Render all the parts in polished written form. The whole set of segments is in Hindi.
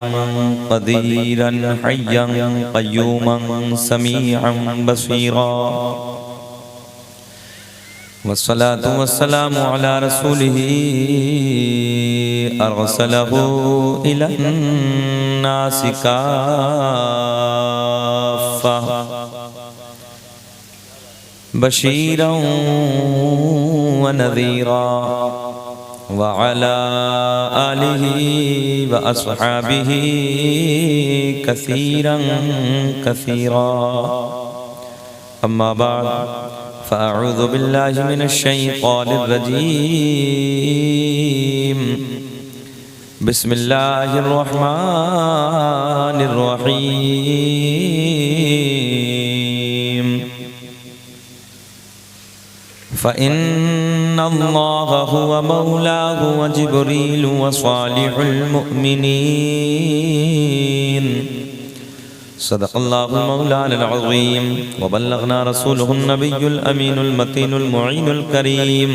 क़दीरन हय्यन क़य्यूमन समीअन बसीरा वस्सलातु वस्सलामु अला रसूलिही अरसलहू इलन्नासि काफ़्फ़ा बशीरन व नज़ीरा व अला आलिही व अस्हाबिही कसीरन कसीरा अम्मा बाद फ़अऊज़ु बिल्लाहि मिनश शैतानिर रजीम बिस्मिल्लाहिर रहमानिर रहीम फ़इन्नल्लाह हुवा मौलाहु व जिब्रीलु व सालिहुल मुअमिनीन सदक़ल्लाहुल मौलाना अज़ीम व बल्लगना रसूलुहुन नबियुल अमीनुल मतीनुल मुईनुल करीम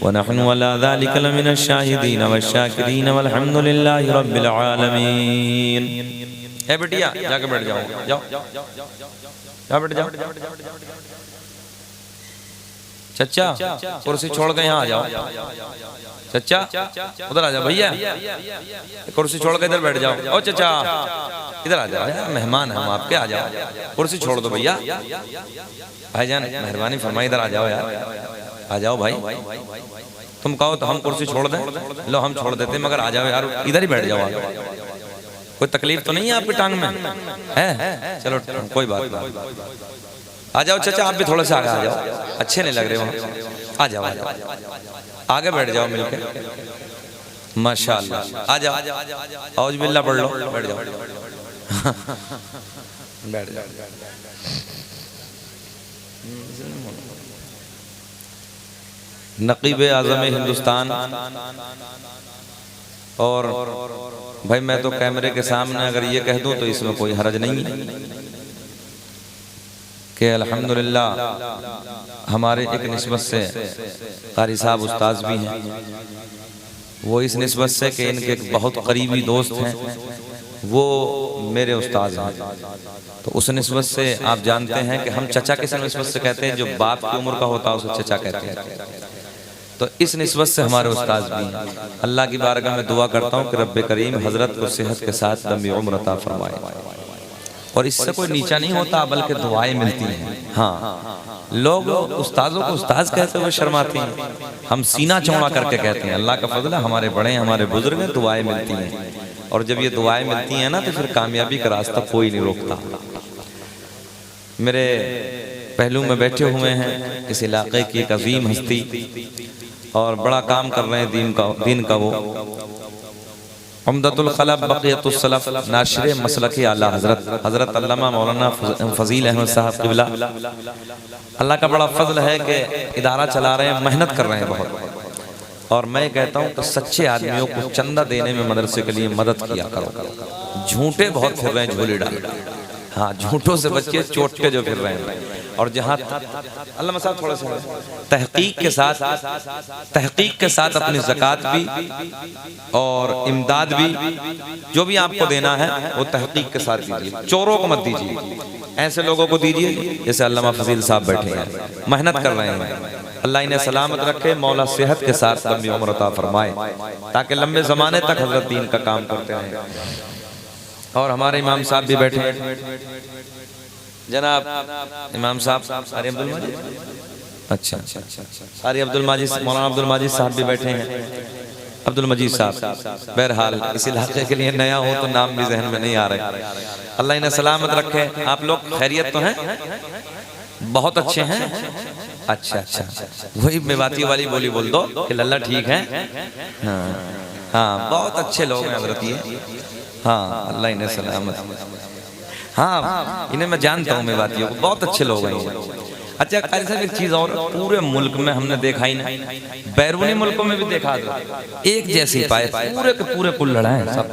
व नहनु अला ज़ालिका लमिनश शाहिदीन वश्शाकिरीन वल्हम्दुलिल्लाहि रब्बिल आलमीन। ए बेटिया जाके बैठ जाओ, जाओ जाओ बैठ जाओ। चचा कुर्सी छोड़ के यहाँ आ जाओ। चचा उधर आ जाओ भैया, कुर्सी छोड़ के इधर बैठ जाओ। ओ चचा इधर आ जाओ, मेहमान हम आपके, आ जाओ। कुर्सी छोड़ दो भैया। भाईजान मेहरबानी फरमाई इधर आ जाओ यार, आ जाओ भाई। तुम कहो तो हम कुर्सी छोड़ दें, लो हम छोड़ देते, मगर आ जाओ यार, इधर ही बैठ जाओ। कोई तकलीफ तो नहीं है आपकी टांग में? है चलो कोई बात नहीं, आ जाओ चाचा। आप भी थोड़ा सा आगे आ जाओ, अच्छे नहीं लग रहे वहाँ। आ जाओ आ जाओ, आगे बैठ जाओ मिलके। माशाअल्लाह आ जाओ, औज बिल्ला पढ़ लो, बैठ जाओ बैठ जाओ। नकीब आज़म हिंदुस्तान, और भाई मैं तो कैमरे के सामने अगर ये कह दूं तो इसमें कोई हरज नहीं है कि अल्हम्दुलिल्लाह हमारे एक निस्बत से कारी साहब उस्ताद भी हैं, वो इस निस्बत से कि इनके एक बहुत करीबी दोस्त हैं, वो मेरे उस्ताद हैं। तो उस निस्बत से आप जानते हैं कि हम चचा किस निस्बत से कहते हैं, जो बाप की उम्र का होता है उसे चचा कहते हैं। तो इस निस्बत से हमारे उस्ताद भी हैं। अल्लाह की बारगाह में दुआ करता हूँ कि रब्बे करीम हजरत को सेहत के साथ लंबी उम्र अता फरमाए, और इससे कोई नीचा नहीं होता बल्कि दुआएं मिलती हैं। हाँ, लोग उस्तादों को उस्ताद कहते हुए शर्माते हैं, हम सीना चौड़ा करके कहते हैं। अल्लाह का फजल है, हमारे बड़े हमारे बुजुर्ग हैं, दुआएं मिलती हैं। और जब ये दुआएं मिलती हैं ना तो फिर कामयाबी का रास्ता कोई नहीं रोकता। मेरे पहलू में बैठे हुए हैं इस इलाके की एक अजीम हस्ती, और बड़ा काम कर रहे हैं दीन का वो उम्दतुल खलब बक़ियतुस सलफ नाशिर मसलकी आला हज़रत अल्लामा मौलाना फजील अहमद साहब क़िबला। अल्लाह का बड़ा फजल है कि इदारा चला रहे हैं, मेहनत कर रहे हैं बहुत। और मैं कहता हूँ कि सच्चे आदमियों को चंदा देने में मदरसे के लिए मदद किया करो। झूठे बहुत फिर रहे हैं, झोले डाल। हाँ, झूठों से बच्चे चोट के जो फिर रहे हैं। और जहाँ अल्लाह मसाल थोड़ा सा तहकीक के साथ अपनी ज़कात भी और इमदाद भी, जो भी आपको देना है वो तहकीक के साथ दीजिए, चोरों को मत दीजिए, ऐसे लोगों को दीजिए जैसे अल्लामा फजील साहब बैठे हैं, मेहनत कर रहे हैं। अल्लाह इन्हें सलामत रखे, मौला सेहत के साथ लंबी उम्र अता फरमाए, ताकि लंबे ज़माने तक हज़रत दीन का काम करते रहें। और हमारे इमाम साहब भी बैठे हैं, जनाब इमाम साहब सारी अब्दुल माजिद, अच्छा सारी अब्दुल माजिद, मौलाना अब्दुल माजिद साहब भी बैठे हैं, अब्दुल मजीद साहब। बहरहाल इस इलाके के लिए नया हो तो नाम भी जहन में नहीं आ रहे। अल्लाह इन्हें सलामत रखे। आप लोग खैरियत तो हैं? बहुत अच्छे हैं। अच्छा, वही मेवाती वाली बोली बोल दो कि लल्ला ठीक है। हाँ हाँ, बहुत अच्छे लोग हैं हज़रत ये। हाँ, अल्लाह इन्हें सलामत। हाँ, इन्हें मैं जानता हूँ मेवातियों को, बहुत अच्छे लोग हैं। अच्छा कारी साहब एक चीज़ और, पूरे मुल्क में हमने देखा ही नहीं, बैरूनी मुल्कों में भी देखा था, एक जैसी पाए पूरे के पूरे कुल्हड़ हैं, सब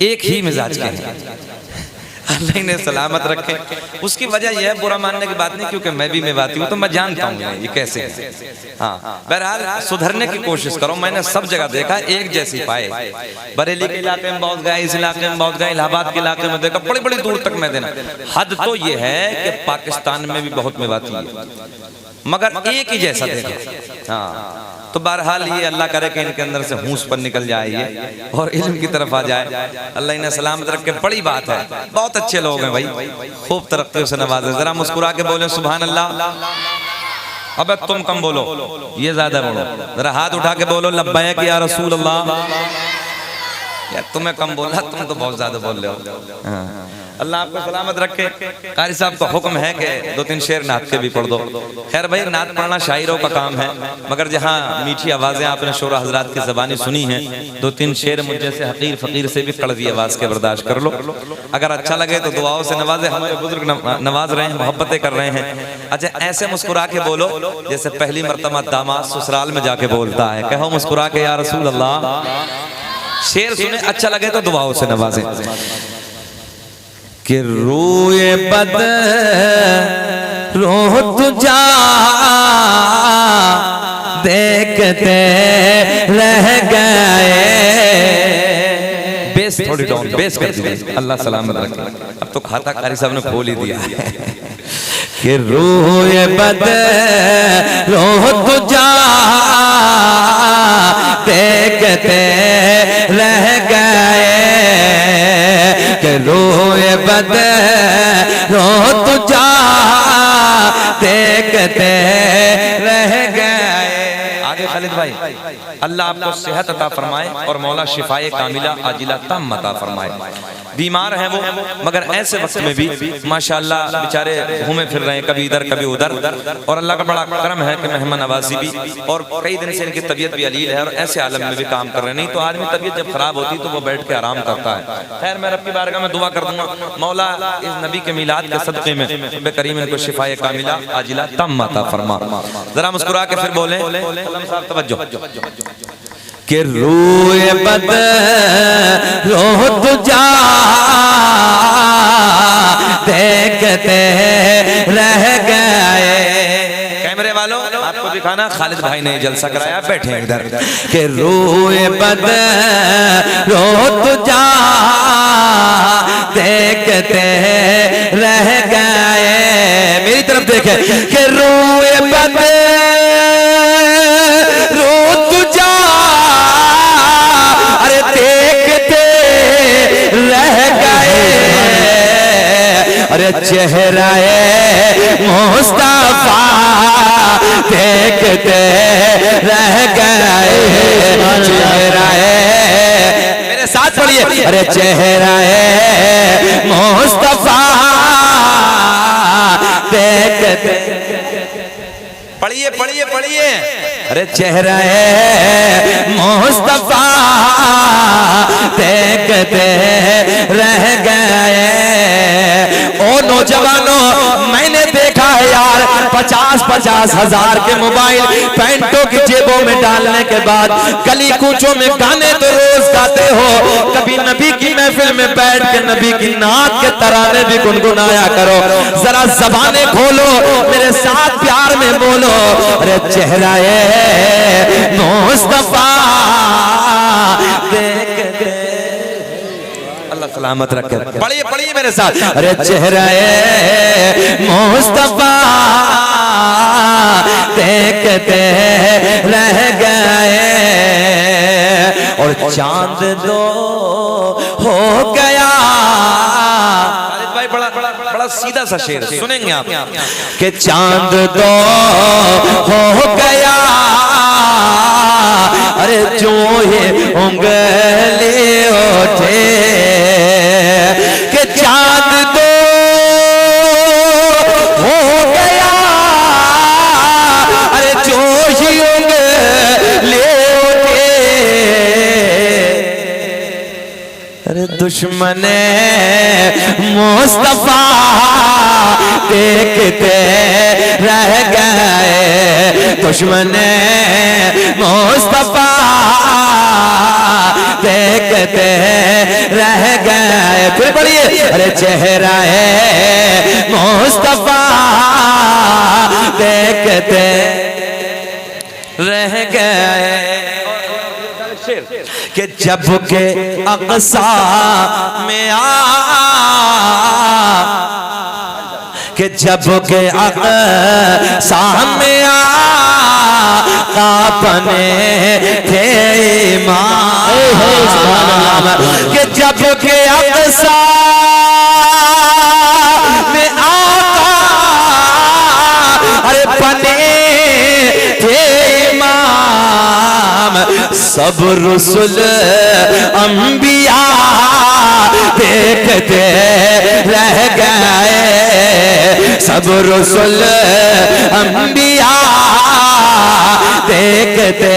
एक ही मिजाज के हैं। अल्लाह इन्हें सलामत रखे। उसकी वजह यह है, बुरा मानने की बात नहीं, क्योंकि मैं भी मेवाती हूँ तो मैं जानता हूँ ये कैसे है। हाँ, बहरहाल सुधरने की कोशिश करो। मैंने सब जगह देखा एक जैसी पाए, बरेली के इलाके में बहुत गए, इस इलाके में बहुत गए, इलाहाबाद के इलाके में देखा, बड़ी बड़ी दूर तक मैं देना। हद तो ये है कि पाकिस्तान में भी बहुत मेवाती है, मगर एक ही जैसा देखा। हाँ, तो बहरहाल ये अल्लाह करे कि इनके अंदर से होश पर निकल जाए ये और इल्म की तरफ आ जाए। अल्लाह इन्हें सलामत रखे। बड़ी बात है, बहुत अच्छे लोग हैं भाई, खूब तरक्की से नवाजे। जरा मुस्कुरा के बोले सुभान अल्लाह। अबे तुम कम बोलो, ये ज्यादा बोलो। जरा हाथ उठा के बोलो लब्बैक या रसूल अल्लाह। यार तुम्हें कम बोला, तुम तो बहुत ज्यादा बोल रहे हो। हाँ। अल्लाह आपको सलामत रखे। कारी साहब का हुक्म है कि 2-3 शेर नात के भी पढ़ दो। खैर भाई, नात पढ़ना शायरों का काम है, मगर जहाँ मीठी आवाज़ें आपने शोरा हजरात की ज़बानी सुनी हैं, 2-3 शेर मुझ जैसे हकीर फ़कीर से भी कड़वी आवाज़ के बर्दाश्त कर लो। अगर अच्छा लगे तो दुआओं से नवाजे, हमारे बुजुर्ग नवाज रहे हैं, मोहब्बतें कर रहे हैं। अच्छा, ऐसे मुस्कुरा के बोलो जैसे पहली मरतबा दामाद ससुराल में जाके बोलता है। कहो मुस्कुरा के या रसूल अल्लाह। शेर सुने, अच्छा लगे तो दुआओं से नवाजें। कि रोए बद रो तुझा देखते रह गए। बेस थोड़ी डाउन, बेस कर दीजिए। अल्लाह सलामत रखे। अब तो खाता कारी साहब ने खोल ही दिया है कि रोए बद रो तुझा देखते रह गए। के रोए बद रो तुझा देखते रह गए। आगे खालिद भाई, अल्लाह आपको सेहत अता फरमाए और मौला शिफाए कामिला आजिला तम अता फरमाए। बीमार हैं वो, मगर ऐसे वक्त में भी माशाअल्लाह बेचारे घूमे फिर रहे हैं, कभी इधर कभी उधर। और अल्लाह का बड़ा करम है कि मेहमान नवाजी भी, और कई दिन से इनकी तबीयत भी अलील है और ऐसे आलम में भी काम कर रहे हैं। नहीं तो आदमी तबीयत जब खराब होती तो वो बैठ के आराम करता है। खैर, मैं रब की बारगाह में दुआ कर दूंगा, मौला इस नबी के मिलाद के सदक़े में बेकरीम इनको शिफाए कामिला आजिला तम अता फरमा। जरा मुस्कुरा के फिर बोले तवज्जो। कि रोए बद रो तुझा देखते रह गए। कैमरे वालों, आपको दिखाना, खालिद भाई ने जलसा कराया, बैठे इधर। कि रोए बद रो तुझा देखते रह गए। मेरी तरफ देखे। कि रोए बद अरे चेहराए मुस्तफा देखते रह गए। चेहराए, मेरे साथ पढ़िए। अरे चेहराए मुस्तफा देखते, पढ़िए पढ़िए पढ़िए। अरे चेहराए मुस्तफा देखते रह गए। ओ नौजवानों, मैंने देखा है यार 50-50 हजार के मोबाइल पैंटों की जेबों में डालने के बाद गली कूचों में गाने तो रोज गाते हो, कभी नबी की महफिल में बैठ के नबी की नात के तराने भी गुनगुनाया करो। जरा ज़बानें खोलो, मेरे साथ प्यार में बोलो। अरे चेहराए मुस्तफा देखते, अल्लाह सलामत रखे। पढ़िए पढ़िए मेरे साथ। अरे चेहराए मुस्तफा देखते रह गए। और चांद दो हो गया। भाई बड़ा बड़ा बड़ा सीधा सा शेर सुनेंगे आप। कि चांद दो हो गया, अरे जो ये उंगली उठे। कि चांद दो हो गया, अरे जो ही उंगली उठे। अरे दुश्मने मुस्तफा देखते रह गए, दुश्मने मुस्तफा देखते रह गए। फिर पढ़िए, अरे चेहरा है मुस्तफा देखते रह गए कि जब के अक़सा में कि जब के अक़सा में आपने थे इमाम, कि जब के अक़सा में आका अरे बने थे इमाम, सब रसूल अंबिया देखते रह गए, सब रसूल अंबिया देखते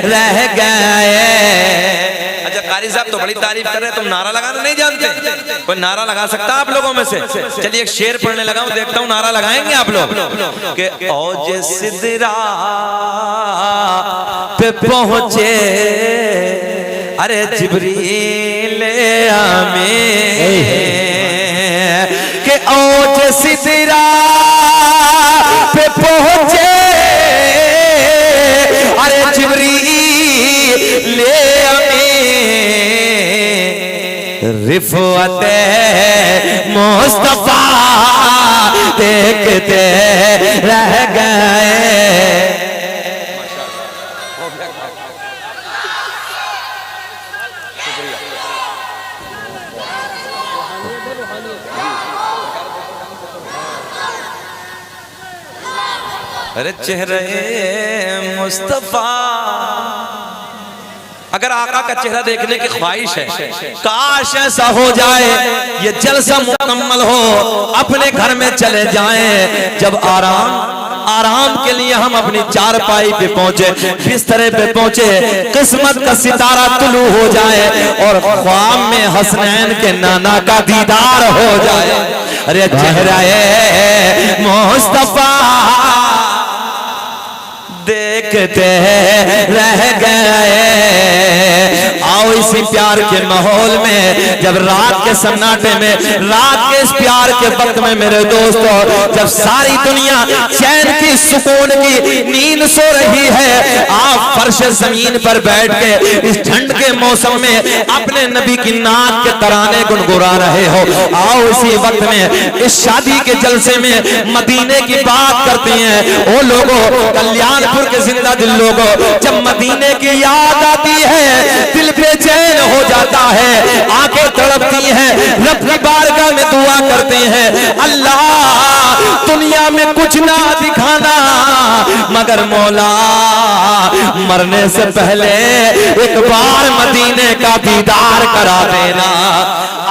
रह गए। अच्छा कारी साहब तो बड़ी तारीफ कर रहे हैं, तुम नारा लगाना नहीं जानते? कोई नारा लगा सकता आप लोगों में से? चलिए एक शेर पढ़ने लगा हूं, देखता हूं नारा लगाएंगे आप लोग कि औज सिदरा पे पहुंचे अरे जिब्रील आमीन, के औज सिदरा पे पहुंचे अरे जिब्रील आमीन, रिफ़अत मुस्तफा देखते रह गए। अरे चेहरे मुस्तफा, अगर आका का चेहरा देखने की ख्वाहिश है, काश ऐसा हो जाए ये जलसा मुकम्मल हो, अपने घर में चले जाएं, जब आराम के लिए हम अपनी चारपाई पे पहुंचे, बिस्तरे पे पहुंचे, किस्मत का सितारा तुलू हो जाए और ख्वाब में हसनैन के नाना का दीदार हो जाए। अरे चेहरा मुस्तफा देखते रह गए। आओ इसी प्यार के माहौल में, जब रात के सन्नाटे में, रात के इस प्यार के वक्त में मेरे दोस्तों, जब सारी दुनिया चैन की सुकून की नींद सो रही है, आप फर्श जमीन पर बैठ के इस ठंड के मौसम में अपने नबी की नात के तराने गुनगुना रहे हो। आओ इसी वक्त में इस शादी के जलसे में मदीने की बात करते हैं। वो लोगों, कल्याणपुर के जिंदा दिल लोगों, जब मदीने की याद आती है दिल बेचैन हो जाता है, आंखें तड़पती हैं, रब की बारगाह में दुआ करते हैं, अल्लाह दुनिया में कुछ ना दिखाना मगर मौला मरने से पहले एक बार मदीने का दीदार करा देना।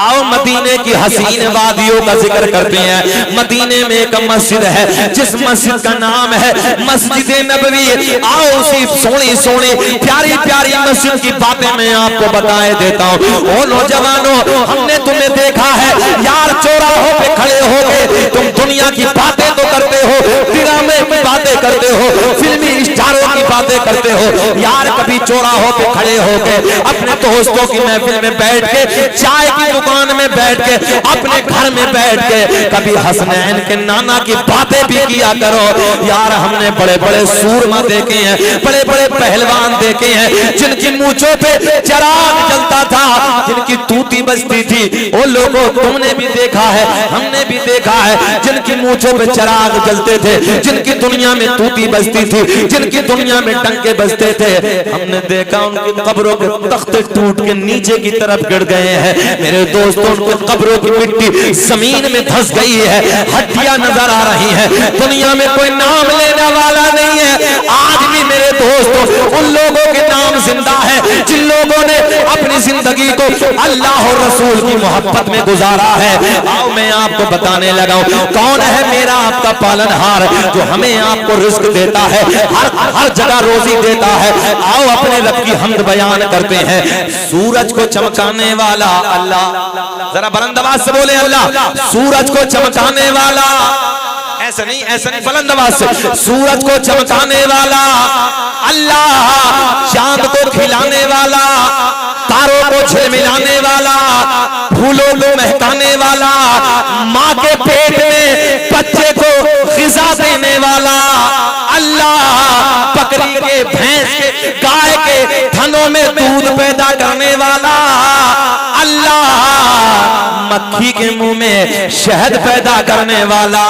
आओ मदीने की हसीन वादियों का जिक्र करते हैं। मदीने में एक मस्जिद है जिस मस्जिद का नाम है मस्जिद नबवी। आओ उसी सोनी सोनी प्यारी प्यारी मस्जिद की बातें मैं आपको बताए देता हूँ। ओ नौजवानों, हमने तुम्हें देखा है यार, चौराहों पे खड़े हो गए, तुम दुनिया की बातें तो करते हो, ड्रामे की बातें करते हो, फिल्मी स्टारों की बातें करते हो यार। कभी चौराहों पे खड़े हो गए अपने दोस्तों की महफिल में बैठ के, चाय की दुकान में बैठ के, अपने घर में बैठ के कभी हसनैन के नाना की बातें भी किया करो यार। हमने बड़े बड़े सूरमा देखे हैं, बड़े बड़े पहलवान देखे हैं जिनकी मूंछों पे चिराग जलता था, जिनकी तूती बजती थी। वो लोगों, तुमने भी देखा है, हमने भी देखा है, जिनकी मूंछों पे चिराग जलते थे, जिनकी दुनिया में तूती बजती थी, जिनकी दुनिया में डंके बजते थे। हमने देखा उनकी कब्रों के तख्ते टूट के नीचे की तरफ गिर गए हैं। मेरे मेरे दोस्तों उनकी कब्रों की मिट्टी जमीन में धंस गई है, हड्डियां नजर आ रही हैं, दुनिया में कोई नाम लेने वाला नहीं है। आज भी मेरे दोस्तों उन लोगों के नाम जिंदा है जिन लोगों ने अपनी जिंदगी को अल्लाह और रसूल की मोहब्बत में गुजारा है। आओ मैं आपको बताने लगा हूं कौन है मेरा आपका पालनहार जो हमें आपको रिस्क देता है, हर जगह रोजी देता है। आओ अपने रब की हमद बयान करते हैं। सूरज को चमकाने वाला अल्लाह, जरा बुलंद आवाज से बोले अल्लाह। सूरज को चमकाने वाला, ऐसा नहीं बुलंद आवाज से, सूरज को चमकाने वाला अल्लाह, चांद को खिलाने वाला, तारों को झिलमिलाने वाला, फूलों को महकाने वाला, माँ के पेट में बच्चे को ग़िज़ा देने वाला अल्लाह, बकरी के, भैंस के, गाय के थनों में दूध पैदा करने वाला अल्लाह, मक्खी के मुंह में शहद पैदा करने वाला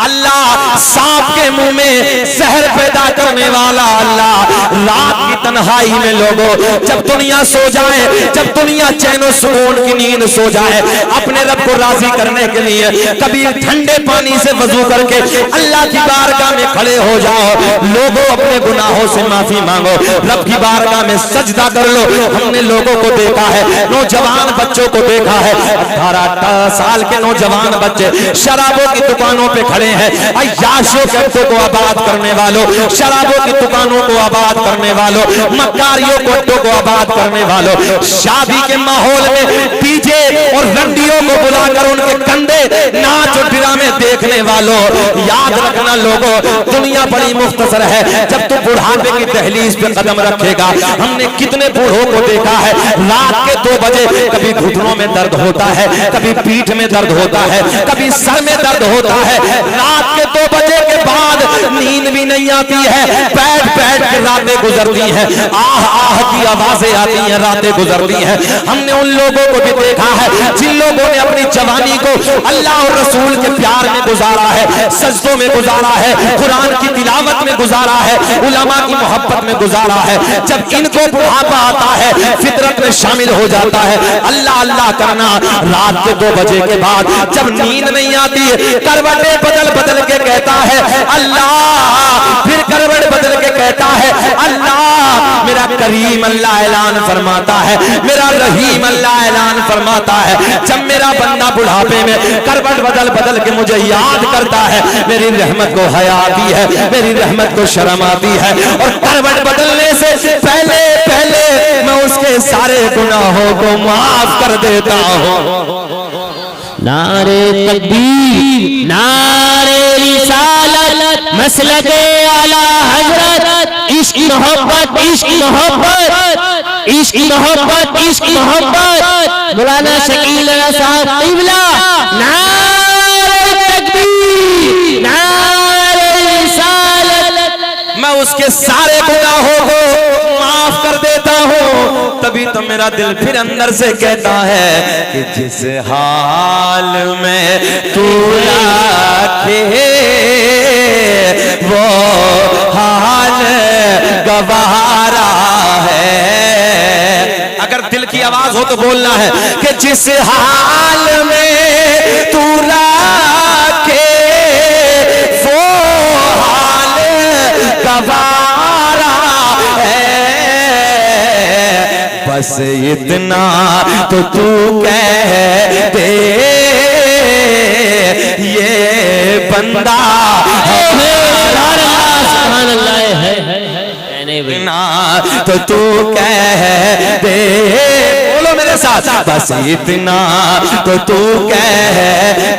अल्लाह, सांप के मुंह में जहर पैदा करने वाला अल्लाह। रात की तन्हाई में लोगों, जब दुनिया सो जाए, जब दुनिया चैन और सुकून की नींद सो जाए, अपने रब को राजी करने के लिए कभी ठंडे पानी से वजू करके अल्लाह की बारगाह में खड़े हो जाओ। लोगों अपने गुनाहों से माफी मांगो, रब की बारगाह में सजदा कर लो। हमने लोगों को देखा है, नौजवान बच्चों को देखा है, 18 साल के नौजवान बच्चे शराबों की दुकानों पे खड़े हैं, अय्याशों के अड्डों को आबाद करने वालों, शराबों की दुकानों को आबाद करने वालों, मक्कारियों को अड्डों को आबाद करने वालों, शादी के माहौल में डीजे और रंडियों को बुलाकर उनके कंधे नाच और ड्रामे देखने वालों। याद रखना लोगों, दुनिया बड़ी मुख्तसर है। जब तू बुढ़ापे की दहलीज पे कदम रखेगा, हमने कितने बूढ़ों को देखा है रात के 2 बजे कभी घुटनों में दर्द होता है, कभी पीठ में दर्द होता है, कभी सर में दर्द होता है। रात के 2 बजे के बाद नींद भी नहीं आती है, बैठ बैठ के रातें गुजरती हैं, आह आह की आवाजें आती हैं, रातें गुजरती हैं। हमने उन लोगों को भी देखा है जिन लोगों ने अपनी जवानी को अल्लाह और रसूल के प्यार में गुजारा है, सजदों में गुजारा है, कुरान की तिलावत में गुजारा है, उलमा की मोहब्बत में गुजारा है। जब इनको बुढ़ापा आता है, फितरत में शामिल हो जाता है अल्लाह अल्लाह करना। रात के 2 बजे के बाद जब नींद नहीं आती, करवटें बदल बदल के कहता है अल्लाह, फिर करवट बदल के कहता है अल्लाह। मेरा करीम अल्लाह ऐलान फरमाता है, मेरा रहीम अल्लाह ऐलान फरमाता है, जब मेरा बंदा बुढ़ापे में करवट बदल बदल के मुझे याद करता है, मेरी रहमत को हया आती है, मेरी रहमत को शर्म आती है, और करवट बदलने से पहले पहले मैं उसके सारे गुनाहों को माफ कर देता हूँ। नारे तकबीर, नारे रिसालत, मसलके आला हजरत, इश्क मोहब्बत, इश्क मोहब्बत, इश्क मोहब्बत, इश्क मोहब्बत, मौलाना शकील साहब क़िबला। नारे तकबीर, नारे रिसालत, मैं उसके सारे गुनाहों को माफ कर देता हूँ। तभी तो मेरा दिल फिर अंदर से कहता है कि जिस हाल में तू रखे वो हाल गवारा है। अगर दिल की आवाज हो तो बोलना है कि जिस हाल में तू रखे वो हाल गवारा है, बस इतना तो तू कह दे ये बंदा इतना तो तू कह दे, बोलो मेरे साथ, बस इतना तो तू कह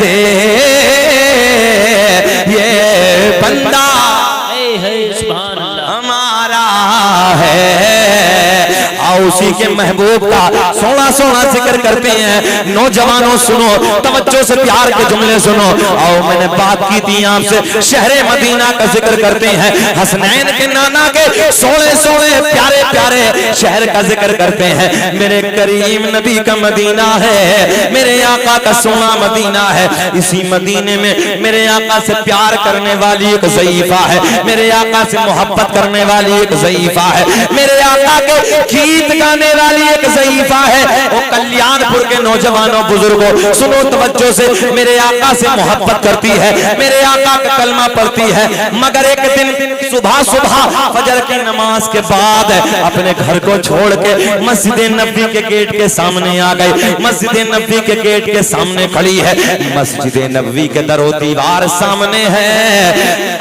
दे ये बंदा हमारा है। आओ उसी के महबूब का सोना सोना जिक्र करते हैं। नौजवानों सुनो, तवज्जो से प्यार के जुमले सुनो। आओ मैंने बात की थी आपसे, शहरे मदीना का जिक्र करते हैं, हसनैन के नाना के सोने सोने प्यारे प्यारे शहर का जिक्र करते हैं। मेरे करीम नबी का मदीना है, मेरे आका का सोना मदीना है। इसी मदीने में मेरे आका से प्यार करने वाली एक ज़ईफा है, मेरे आका से मोहब्बत करने वाली एक ज़ईफा है। मेरे आका के घी गीत गाने वाली एक ज़ईफा है। वो कल्याणपुर के नौजवानों बुजुर्गों सुनो तवज्जो से, मेरे आका से मोहब्बत करती है, मेरे आका का कलमा पढ़ती है, मगर एक दिन सुबह सुबह फजर की नमाज के बाद अपने घर को छोड़ के मस्जिद नबी के गेट के सामने आ गई। मस्जिद नबी के गेट के सामने खड़ी है, मस्जिद नबी के दरो दीवार सामने है,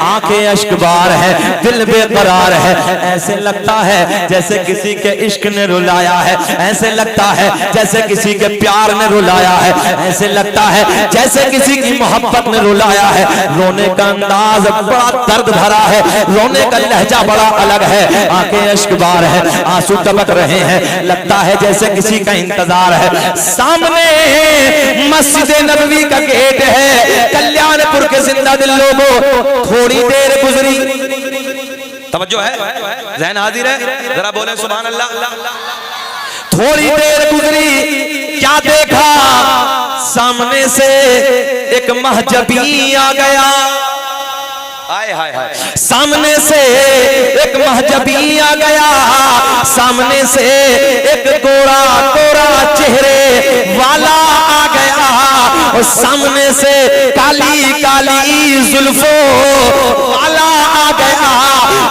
आंखें अश्कबार है, दिल बेकरार है। ऐसे लगता है जैसे किसी के इश्क ने रुलाया है, ऐसे लगता है जैसे किसी के प्यार ने रुलाया है, ऐसे लगता है जैसे किसी की मोहब्बत ने रुलाया है। रोने का अंदाज बड़ा दर्द भरा है, रोने का लहजा बड़ा अलग है, आंखें अश्कबार है, आंसू टपक रहे हैं, लगता है जैसे किसी का इंतजार है। सामने मस्जिद नबवी का गेट है, कल्याणपुर के जिंदा दिल लोगों थोड़ी देर गुजरी, तवज्जो है, ज़हन हाजिर है, जरा बोले सुभान अल्लाह। थोड़ी देर गुजरी, क्या देखा, सामने से एक महजबी आ गया। हाय हाय हाय, सामने से एक महजबी आ गया, सामने से एक गोरा गोरा चेहरे वाला आ गया, और सामने से काली काली जुल्फों वाला आ गया।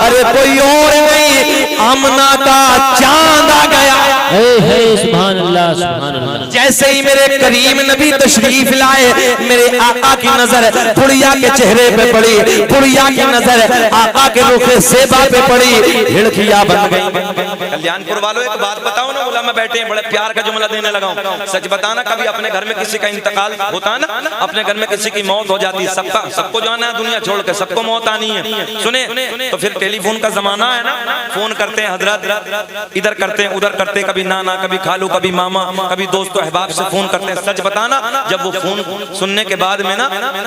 अरे कोई और नहीं, आमना का चांद आ गया। सुभान अल्लाह सुभान अल्लाह। जैसे ही मेरे करीम नबी तशरीफ लाए, मेरे आका की नजर बुढ़िया के चेहरे पे पड़ी, बुढ़िया की नजर आका के रुख सेबा पे पड़ी, हिड़कियां बन गई। कल्याणपुर वालों एक बात बताओ ना, उलमा बैठे हैं, बड़े प्यार का जुमला देने लगा हूं, सच बताना, कभी अपने घर में किसी का इंतकाल होता है ना, अपने घर में किसी की मौत हो जाती है, सबको जाना है दुनिया छोड़ के, सबको मौत आनी है। सुने तो फिर टेलीफोन का जमाना है ना, फोन करते हैं हजरत, इधर करते हैं उधर करते, कभी नाना कभी खालू कभी मामा कभी दोस्तों अहबाब से फोन करते हैं। सच बताना, जब वो फोन सुनने के बाद में ना,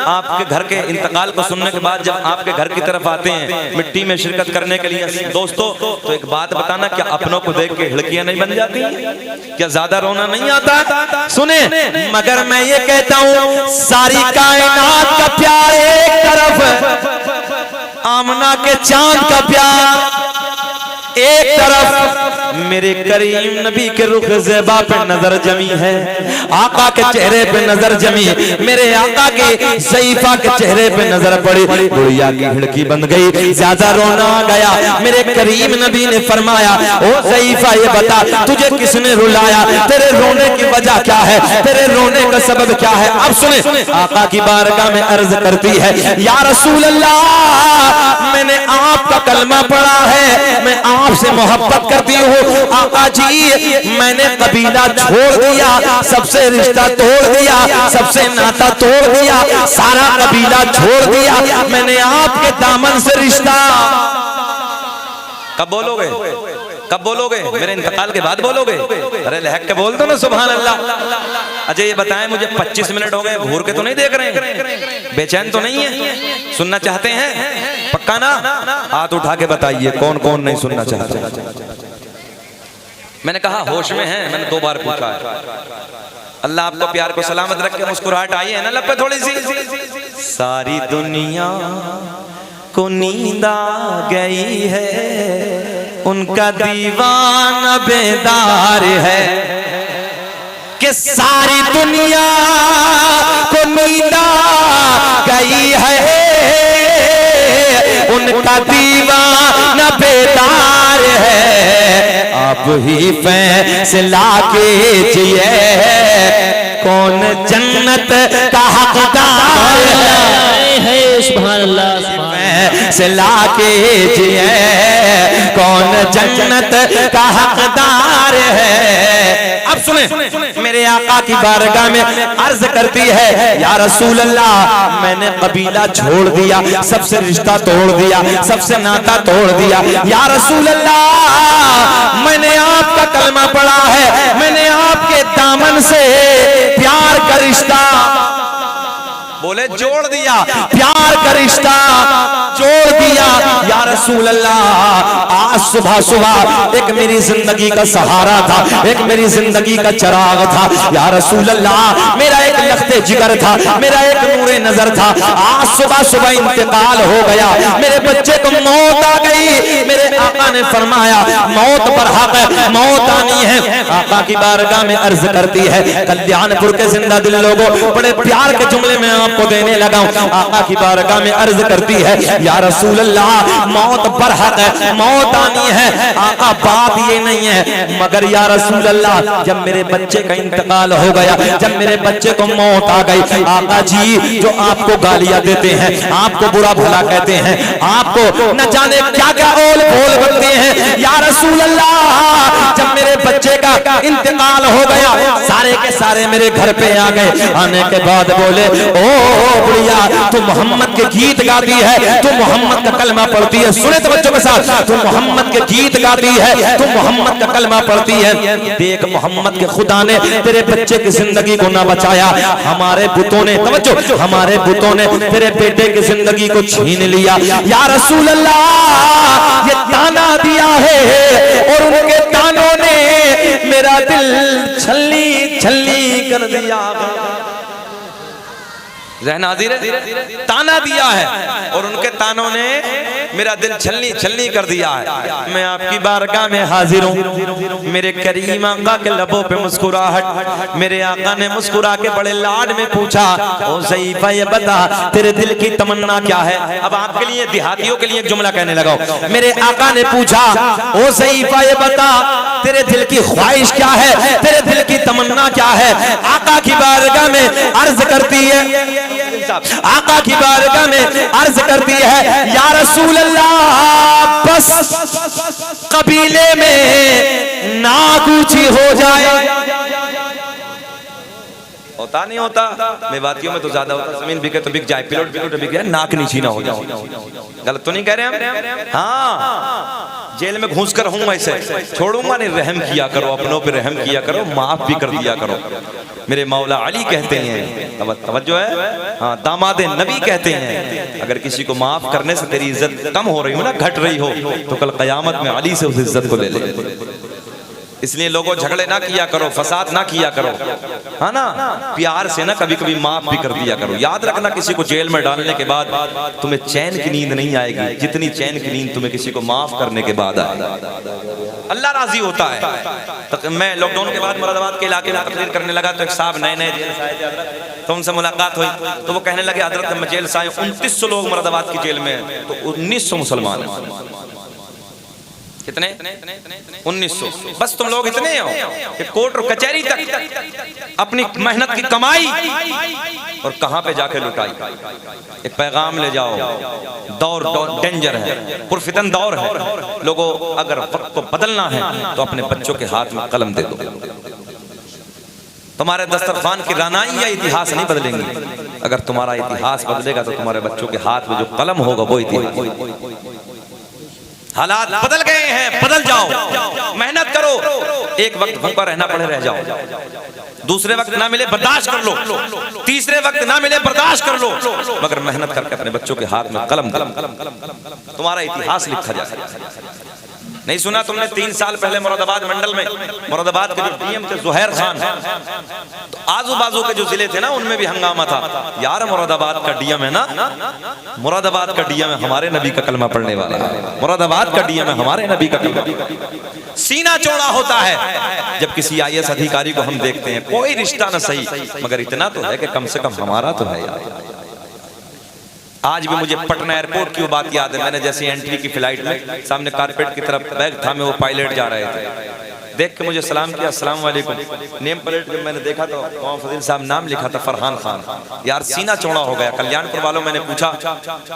आपके घर के इंतकाल को सुनने के बाद जब आपके घर की तरफ आते हैं मिट्टी में शिरकत करने के लिए दोस्तों, तो एक बात बताना, क्या अपनों को देख के हिड़कियां नहीं बन जाती? क्या ज्यादा रोना नहीं आता? सुने, मगर मैं ये कहता हूं, सारी कायनात का प्यार एक तरफ, आमना के चांद का प्यार एक तरफ, मेरे करीम नबी के रुख ज़ेबा पे नजर जमी है, आका के चेहरे पे नजर जमी, मेरे आका के ज़ईफा के चेहरे पे नजर पड़ी, बुढ़िया की हिड़की बन गई, ज्यादा रोना आ गया। मेरे करीम नबी ने फरमाया, ओ ज़ईफा ये बता, तुझे किसने रुलाया, तेरे रोने की वजह क्या है, तेरे रोने का सबब क्या है? अब सुने, आका की बारगाह में अर्ज करती है, या रसूल अल्लाह, मैंने आपका कलमा पढ़ा है, मैं आपसे मोहब्बत करती हूँ। आका जी, मैंने कबीला छोड़ दिया, सबसे रिश्ता तोड़ दिया, सबसे नाता तोड़ दिया, सारा कबीला छोड़ दिया, मैंने आपके दामन से रिश्ता। कब बोलोगे? कब बोलोगे? मेरे इंतकाल के बाद बोलोगे? अरे लहक के बोल दो ना सुभान अल्लाह। अच्छा ये बताएं मुझे, 25 मिनट हो गए, घूर के तो नहीं देख रहे हैं, बेचैन तो नहीं है, सुनना चाहते हैं पक्का ना? हाथ उठा के बताइए कौन कौन नहीं सुनना चाहते। मैंने कहा होश में है, मैंने 2 बार पूछा है। अल्लाह आपको प्यार को सलामत रखे, मुस्कुराहट आई है ना लब पे थोड़ी सी? सारी दुनिया को नींद आ गई है, उनका दीवाना बेदार है, कि सारी दुनिया को नींद आ गई है, उनका दीवाना बेदार है। आप ही फैसला कीजिए, कौन जन्नत का हकदार है। सुभान अल्लाह। फैसला कीजिए, कौन जन्नत का हकदार है। अब सुने, मेरे आका की बारगाह में अर्ज करती है, या रसूल अल्लाह, मैंने कबीला छोड़ दिया, सबसे रिश्ता तोड़ दिया, सबसे नाता तोड़ दिया। या रसूल अल्लाह, मैंने आपका कलमा पढ़ा है, मैंने आपके दामन से प्यार का रिश्ता, बोले जोड़ दिया, प्यार का रिश्ता जोड़ दिया। या रसूल अल्लाह, आज सुबह सुबह एक मेरी जिंदगी का सहारा था, एक मेरी जिंदगी का चिराग था। या रसूल अल्लाह, मेरा एक लख्ते जिगर था, मेरा एक नूरे नजर था। आज सुबह सुबह इंतकाल हो गया, मेरे बच्चे को मौत आ गई। मेरे आका ने फरमाया मौत पर हक है, मौत आनी है। आका की बारगाह में अर्ज करती है, कल्याणपुर के जिंदा दिल लोगों, बड़े प्यार के जुमले में आपको देने लगा हूं। आका की बारगाह में अर्ज करती है, या रसूल अल्लाह, मौत पर हक है, मौत आनी है। आका बात ये नहीं है, मगर या रसूल अल्लाह, जब मेरे बच्चे का इंतकाल हो गया, जब मेरे बच्चे को मौत आ गई, आका जी जो आपको गालियां देते हैं, आपको बुरा भला कहते हैं, आपको न जाने क्या क्या ओल बोल बनते हैं, या रसूल अल्लाह, जब मेरे बच्चे का इंतकाल हो गया, सारे के सारे मेरे घर पे आ गए। आने के बाद बोले, ओ बुढ़िया, तू मोहम्मद के गीत गाती है, तू मोहम्मद का कलमा पढ़ती है। सुने तो बच्चों के साथ, तू मोहम्मद के गीत गाती है, तू मोहम्मद का कलमा पढ़ती है। देख मोहम्मद के खुदा ने तेरे बच्चे की जिंदगी को ना बचाया, हमारे बुतों ने, तवज्जो, हमारे बुतों ने तेरे बेटे की जिंदगी को छीन लिया। या रसूल अल्लाह, ये ताना दिया है और उनके तानों ने मेरा दिल छल्ली छल्ली कर दिया। नाज़िर, ताना दिया है और उनके तानों ने मेरा दिल छलनी छलनी कर दिया है। मैं आपकी बारगाह में हाजिर हूँ। मेरे करीम आका के लबों पे मुस्कुराहट, मेरे आका ने मुस्कुरा के बड़े लाड में पूछा, ओ ज़ईफ़ा ये बता तेरे दिल की तमन्ना क्या है। अब आपके लिए, देहातियों के लिए एक जुमला कहने लगा। मेरे आका ने पूछा, ओ ज़ईफ़ा ये बता तेरे दिल की ख्वाहिश क्या है, तेरे दिल की तमन्ना क्या है। आका की बारगाह में अर्ज करती है, आका की बारगाह में अर्ज करती है, या रसूल अल्लाह, बस कबीले में नाक ऊंची हो जाए। होता नहीं होता, मेवातियों में तो ज्यादा होता, जमीन बिके तो बिक जाए, पिलोट बिके तो बिक जाए, नाक नीची ना हो जाए। गलत तो नहीं कह रहे हम? हाँ, जेल में घुस कर हूं ऐसे छोड़ूंगा नहीं। रहम किया करो, अपनों पे रहम किया करो, माफ भी कर दिया करो। मेरे मौला अली कहते हैं, तवज्जो है, हाँ, दामादे नबी कहते हैं, अगर किसी को माफ करने से तेरी इज्जत कम हो रही हो ना, घट रही हो, तो कल कयामत में अली से उस इज्जत को ले ले। इसलिए लोगों झगड़े ना किया करो, फसाद ना किया करो, है ना, प्यार से ना कभी कभी माफ भी कर दिया करो। याद रखना, किसी को जेल में डालने के बाद तुम्हें चैन की नींद नहीं आएगी जितनी चैन की नींद तुम्हें किसी को माफ करने के बाद आएगी। अल्लाह राजी होता है। तो मैं लॉकडाउन के बाद मुरादाबाद के इलाके में तकरीर करने लगा, तो एक साहब नए नए जेल से आए, तो उनसे मुलाकात हुई, तो वो कहने लगे, हजरत मैं जेल से आए, 2900 लोग मुरादाबाद की जेल में, तो 1900 मुसलमान हैं। कितने? 1900। बस तुम लोग इतने हो कि कोर्ट और कचहरी तक अपनी मेहनत की कमाई और कहां पे जाके लुटाई। एक पैगाम ले जाओ, दौर डेंजर है, पुरफितन दौर है। लोगों, अगर वक्त को बदलना है तो अपने बच्चों के हाथ में कलम दे दो। तुम्हारे दस्तरखान की रानाई या इतिहास नहीं बदलेंगे। अगर तुम्हारा इतिहास बदलेगा तो तुम्हारे बच्चों के हाथ में जो कलम होगा वो इतिहास। हालात बदल गए हैं, बदल जाओ, मेहनत करो। एक वक्त भूखा रहना पड़े, रह जाओ। दूसरे वक्त ना मिले बर्दाश्त कर लो, तीसरे वक्त ना मिले बर्दाश्त कर लो, मगर मेहनत करके अपने बच्चों के हाथ में कलम तुम्हारा इतिहास लिखा जा सकता। नहीं सुना तुमने 3 साल पहले मुरादाबाद मंडल में, मुरादाबाद के जो डीएम थे ज़ुहैर खान, तो आजू बाजू के जो जिले थे ना उनमें भी हंगामा था। यार मुरादाबाद का डीएम है ना, मुरादाबाद का डीएम है हमारे नबी का कलमा पढ़ने वाला, मुरादाबाद का डीएम है हमारे नबी का कलमा। सीना चौड़ा होता है जब किसी IAS अधिकारी को हम देखते हैं, कोई रिश्ता ना सही, मगर इतना तो है कि कम से कम हमारा तो है यार। आज भी मुझे पटना एयरपोर्ट की वो बात याद है। मैंने जैसे एंट्री की फ्लाइट में, सामने कारपेट की तरफ बैग था, मैं वो पायलट जा रहे थे, देख के मुझे सलाम किया, अस्सलाम वालेकुम। नेम प्लेट पे मैंने देखा तो वहाँ फजील साहब नाम लिखा था, फरहान खान। यार सीना चौड़ा हो गया। कल्याणपुर वालों, मैंने पूछा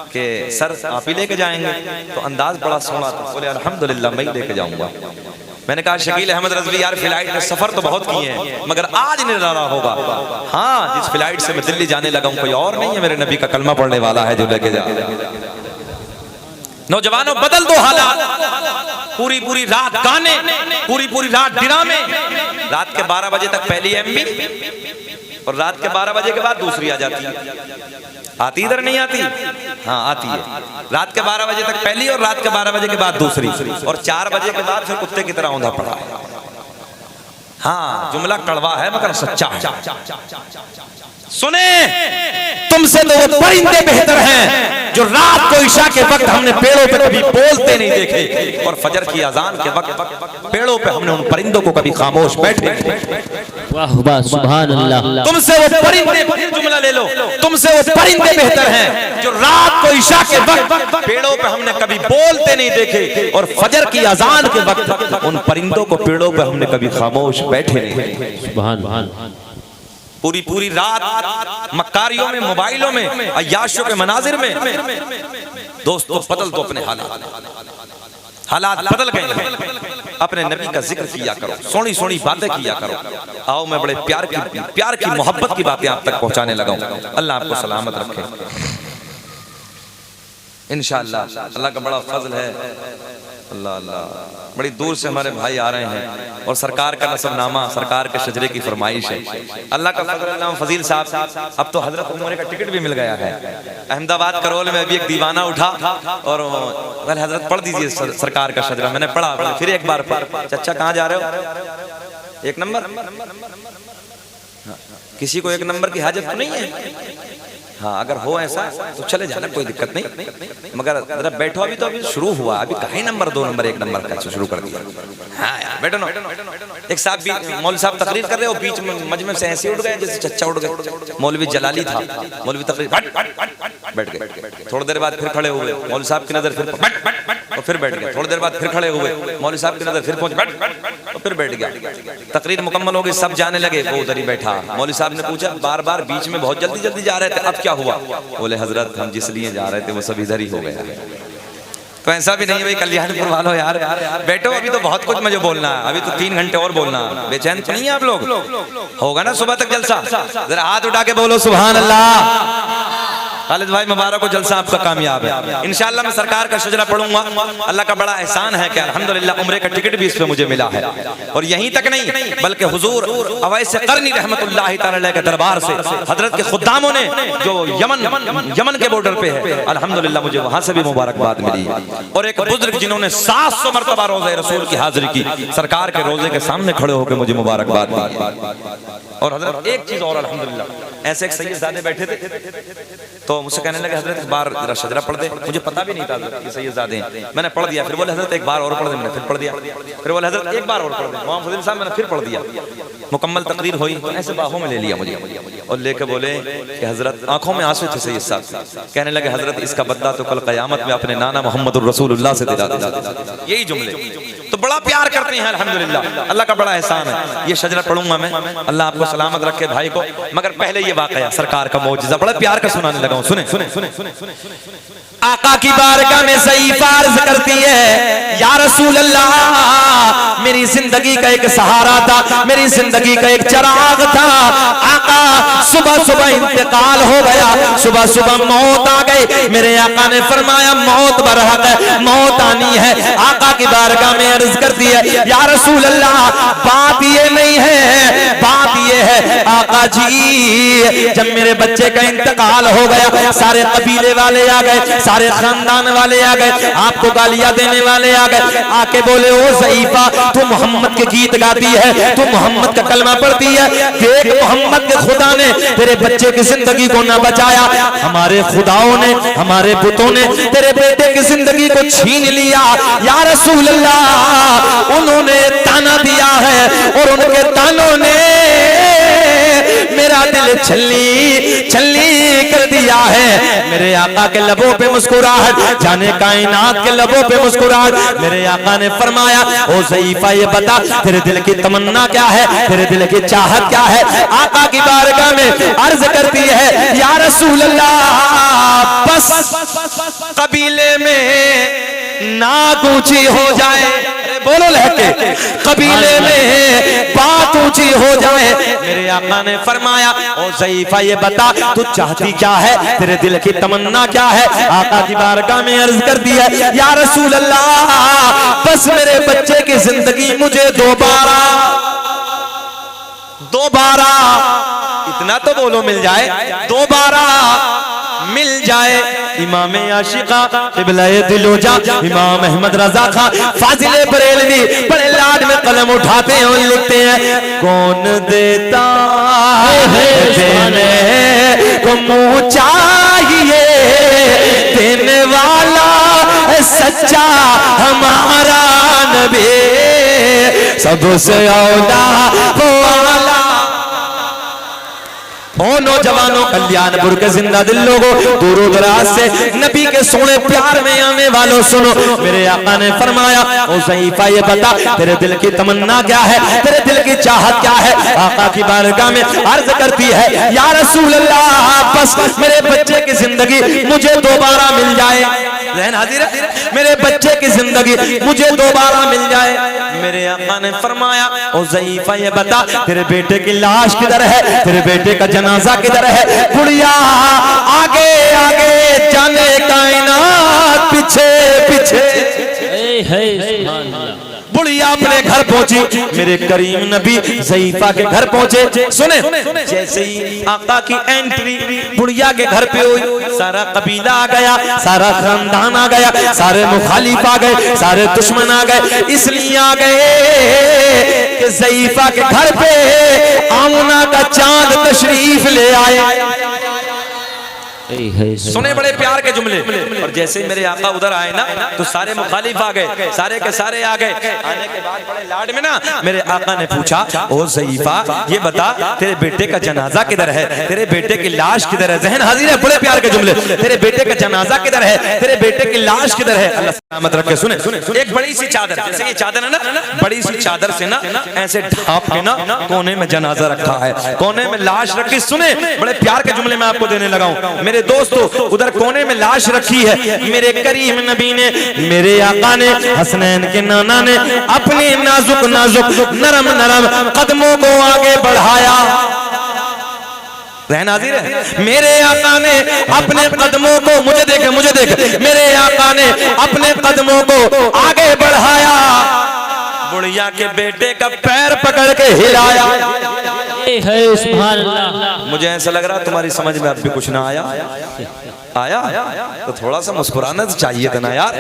कि सर आप ही लेके जाएंगे, तो अंदाज बड़ा सोना था। बोले अल्हम्दुलिल्लाह मैं ही लेके जाऊंगा। मैंने कहा शकील अहमद रज़वी यार फ्लाइट में सफर तो बहुत किए हैं, मगर आज निराला होगा। हाँ, जिस फ्लाइट से मैं दिल्ली जाने लगा हूँ कोई और नहीं है, मेरे नबी का कलमा पढ़ने वाला है जो लेके जा। नौजवानों, बदल दो हालात। पूरी पूरी रात गाने, पूरी पूरी रात ड्रामे, रात के 12 बजे तक पहली एमबी और रात के 12 बजे के बाद दूसरी आ जाती है। आती इधर नहीं आती? हाँ आती है। रात के 12 बजे तक पहली और रात के 12 बजे के बाद दूसरी, और 4 बजे के बाद फिर कुत्ते की तरह औंधा पड़ा है। हाँ जुमला कड़वा है मगर सच्चा है। सुने, तुमसे तो वो परिंदे बेहतर हैं जो रात को इशा के वक्त हमने पेड़ों पे कभी बोलते नहीं देखे, और फजर की अजान के वक्त पेड़ों पे हमने उन परिंदों को कभी खामोश बैठे। वाह वाह सुभान अल्लाह। तुमसे वो परिंदे, फिर जुमला ले लो, तुमसे वो परिंदे बेहतर हैं जो रात को इशा के वक्त पेड़ों पे हमने कभी बोलते नहीं देखे, और फजर की अजान के वक्त उन परिंदों को पेड़ों पे हमने कभी खामोश बैठे नहीं। सुभान। पूरी पूरी रात मक्कारियों में, मोबाइलों में, अय्याशों के मनाजिर में। दोस्तों बदल दो अपने हालात बदल गए हैं। अपने नबी का जिक्र किया करो, सोनी सोनी बातें किया करो। आओ मैं बड़े प्यार की मोहब्बत की बातें आप तक पहुंचाने लगा हूं। अल्लाह आपको सलामत रखे इंशाअल्लाह। अल्लाह का बड़ा फजल है। अल्लाह अल्लाह, बड़ी दूर से हमारे भाई आ रहे हैं और सरकार का नसबनामा, सरकार के शजरे की फरमाइश है। अल्लाह का फजल। फजील साहब, अब तो हजरत उमर का टिकट भी मिल गया है। अहमदाबाद करोल में अभी एक दीवाना उठा और पहले हजरत पढ़ दीजिए सरकार का शजरा। मैंने पढ़ा, फिर एक बार पढ़। चाचा कहाँ जा रहे हो? 1 नंबर। किसी को 1 नंबर की हाजत तो नहीं है? हाँ अगर हो ऐसा तो चले जाना, कोई दिक्कत नहीं, मगर जरा बैठो। अभी तो अभी शुरू हुआ, अभी कहीं नंबर 2 नंबर 1 नंबर का शुरू कर दिया। हाँ यार बैठो ना। एक साहब भी मौलवी साहब तकरीर कर रहे हो, बीच में मजमे से ऐसे उठ गए जैसे चच्चा उठ गए। मौलवी जलाली था, मौलवी तकरीर बैठ गए। थोड़ी देर बाद फिर खड़े हुए, मौलवी साहब की नजर फिर और फिर बैठ गए। थोड़ी देर बाद फिर खड़े हुए, मौलवी साहब की नजर फिर पहुंच और फिर बैठ गया। तकरीर मुकम्मल हो गई, सब जाने लगे, वो उधर ही बैठा। मौलवी साहब ने पूछा बार बार, बीच में बहुत जल्दी जल्दी जा रहे थे, अब क्या हुआ? बोले हजरत हम जिस लिए जा रहे थे वो सब इधर ही हो गया। तो ऐसा भी नहीं भाई कल्याणपुर वालों, यार बैठो, अभी तो बहुत कुछ मुझे बोलना है, अभी तो 3 घंटे और बोलना है। बेचैन तो नहीं है आप लोग? होगा ना सुबह तक जलसा? जरा हाथ उठा के बोलो सुभान अल्लाह। खालिद भाई मुबारक हो, जलसा आपका कामयाब है इंशाअल्लाह। मैं सरकार का शजरा पढ़ूंगा। अल्लाह का बड़ा एहसान है कि अल्हम्दुलिल्लाह उम्रे का टिकट भी इस पे मुझे मिला है। और यहीं तक नहीं बल्कि हुजूर अवैस करनी रहमतुल्लाह तआला के दरबार से हजरत के खुद्दामों ने जो यमन के बॉर्डर पे है, अल्हम्दुलिल्लाह मुझे वहां से भी मुबारकबाद मिली। और एक बुजुर्ग जिन्होंने 700 मरतबा रोज़े रसूल की हाजिरी की, सरकार के रोजे के सामने खड़े होकर मुझे मुबारकबाद दी। और हजरत एक चीज और अल्हम्दुलिल्लाह, ऐसे एक सैयदजादे बैठे थे तो मुझसे कहने लगे हजरत एक बार जरा शजरा पढ़ दे। मुझे पता भी नहीं था कि सैयदजादे हैं। मैंने पढ़ दिया। फिर बोले हजरत एक बार और पढ़ दे। मैंने फिर पढ़ दिया। फिर बोले हजरत एक बार और पढ़ दे। मोहम्मद फजील साहब मैंने फिर पढ़ दिया। मुकम्मल तकरीर हुई तो ऐसे बाहों में ले लिया मुझे और लेके बोले कि हजरत, आंखों में आंसू थे सैयद साहब, कहने लगे हजरत इसका बदला तो कल क़यामत में अपने नाना मोहम्मद रसूलुल्लाह से दिला देना। यही जुमले तो बड़ा प्यार करते हैं अल्हम्दुलिल्लाह। अल्लाह का बड़ा एहसान है। ये शजरा पढ़ूंगा मैं, अल्लाह आपको सलामत रखे भाई को। मगर पहले ये वाकया सरकार का मौजूदा बड़ा प्यार का सुनाने लगा हूं। सुने सुने सुने आका की बारगाह में ज़ईफ़ अर्ज़ करती है, या रसूल अल्लाह मेरी जिंदगी का एक सहारा था, मेरी जिंदगी का एक चिराग था। आका सुबह सुबह इंतकाल हो गया, सुबह सुबह मौत आ गई। मेरे आका ने फरमाया मौत बरहक है, मौत आनी है। आका की बारगाह में अर्ज करती है, या रसूल अल्लाह बात ये नहीं है, बात ये है आका जी जब मेरे बच्चे का इंतकाल हो गया, सारे कबीले वाले आ गए, सारे खानदान वाले आ गए, आपको गालियां देने वाले आ गए। आके बोले ओ ज़ईफ़ा तू मोहम्मद के गीत गाती है, तू मोहम्मद का कलमा पढ़ती है, देख मोहम्मद के खुदा ने तेरे बच्चे की जिंदगी को न बचाया, हमारे खुदाओं ने, हमारे बुतों ने तेरे बेटे की जिंदगी को छीन लिया। या रसूल अल्लाह उन्होंने ताना दिया है और उनके तानों ने मेरा दिल छल्ली छल्ली कर दिया है। मेरे आका के लबों पे मुस्कुराहट, जाने कायनात के लबों पे मुस्कुराहट। मेरे आका ने फरमाया ओ ज़ईफ़ा ये बता तेरे दिल की तमन्ना क्या है, तेरे दिल की चाहत क्या है? आका की बारगाह में अर्ज करती है, या रसूल अल्लाह बस कबीले में नाक ऊंची हो जाए, बोलो लहके, कबीले में बात ऊंची हो जाए। मेरे आका ने फरमाया ओ ज़ईफ़ा ये बता तू चाहती क्या है, तेरे दिल की तमन्ना क्या है? आका की बारगाह में अर्ज कर दिया, या रसूल अल्लाह बस मेरे बच्चे की जिंदगी मुझे दोबारा दोबारा, इतना तो बोलो मिल जाए, दोबारा मिल जाए। इमाम आशिका क़िबला-ए दिलोजा इमाम अहमद रजा खां फाजिले बरेलवी बड़े लाड में कलम उठाते हैं और लिखते हैं, कौन देता है देने को मुँह चाहिए, देने वाला सच्चा हमारा नबी, सबसे औला वो वाला। ओ नौजवानों, कल्याणपुर के जिंदा दिल लोगों, दूर दराज से नबी के सोने प्यार में आने वालों, सुनो मेरे आका ने फरमाया, ओ ज़ईफ़ा ये बता तेरे दिल की तमन्ना क्या है, तेरे दिल की चाहत क्या है। आका की बारगाह में अर्ज करती है, या रसूल अल्लाह, बस मेरे बच्चे की जिंदगी मुझे दोबारा मिल जाए। ज़हन हाजिर है, मेरे बच्चे की जिंदगी मुझे दोबारा मिल जाए। मेरे आका ने फरमाया, ओ ज़ईफ़ा ये बता तेरे बेटे की लाश किधर है, तेरे बेटे का जनाजा किधर है। बुढ़िया आगे आगे जाने कायनात पीछे पीछे, बुढ़िया अपने घर पहुंची, मेरे करीम नबी ज़ईफ़ा के घर पहुंचे। सुने जैसे ही आका की एंट्री बुढ़िया के घर पे हुई, सारा कबीला आ गया, सारा खानदान आ गया, सारे मुखालिफ आ गए, सारे दुश्मन आ गए। इसलिए आ गए कि ज़ईफ़ा के घर पे आमना का चांद तशरीफ ले आए। सुने बड़े प्यार के जुमले। और जैसे मेरे आका उधर आए ना, तो सारे मुखालिफ आ गए, सारे के सारे आ गए। आने के बाद बड़े लाड में ना मेरे आका ने पूछा, ओ ज़ईफ़ा ये बता तेरे बेटे का जनाजा किधर है, तेरे बेटे की लाश किधर है। ज़हन हाजिर है, बड़े प्यार के जुमले। तेरे बेटे का जनाजा किधर है, तेरे बेटे की लाश किधर है। अल्लाह सलामत रखे। सुने एक बड़ी सी चादर, जैसे ये चादर है ना, बड़ी सी चादर से ना ऐसे ढांप के ना कोने में जनाजा रखा है, कोने में लाश रखी। सुने बड़े प्यार के जुमले मैं आपको देने लगा हूं मेरे दोस्तों। उधर कोने में लाश रखी है, मेरे करीम नबी ने, मेरे आका ने, हसनैन के नाना ने अपने नाजुक नाजुक नरम नरम कदमों को आगे बढ़ाया। रहना हाजिर है, मेरे आका ने अपने कदमों को, मुझे देख, मेरे आका ने अपने कदमों को आगे बढ़ाया, बुढ़िया के बेटे का पैर पकड़ के हिलाया। मुझे ऐसा लग रहा तुम्हारी समझ में अब भी कुछ ना आया तो थोड़ा सा मुस्कुराना चाहिए था ना यार।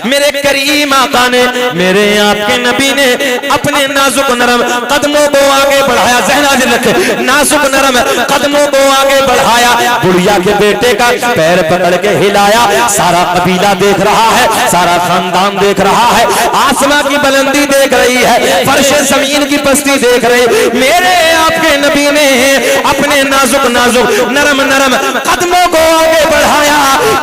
मेरे करीम आका ने, मेरे आपके नबी ने अपने नाजुक नरम कदमों को आगे बढ़ाया। ज़हन हाजिर रखे, नाजुक नरम कदमों को आगे बढ़ाया, बुढ़िया के बेटे का पैर पकड़ के हिलाया। सारा कबीला देख रहा है, सारा खानदान देख रहा है, आसमां की बुलंदी देख रही है, फर्श ज़मीन की पस्ती देख रही। मेरे आपके नबी ने अपने नाजुक नाजुक नरम नरम कदमों को आगे बढ़ाया,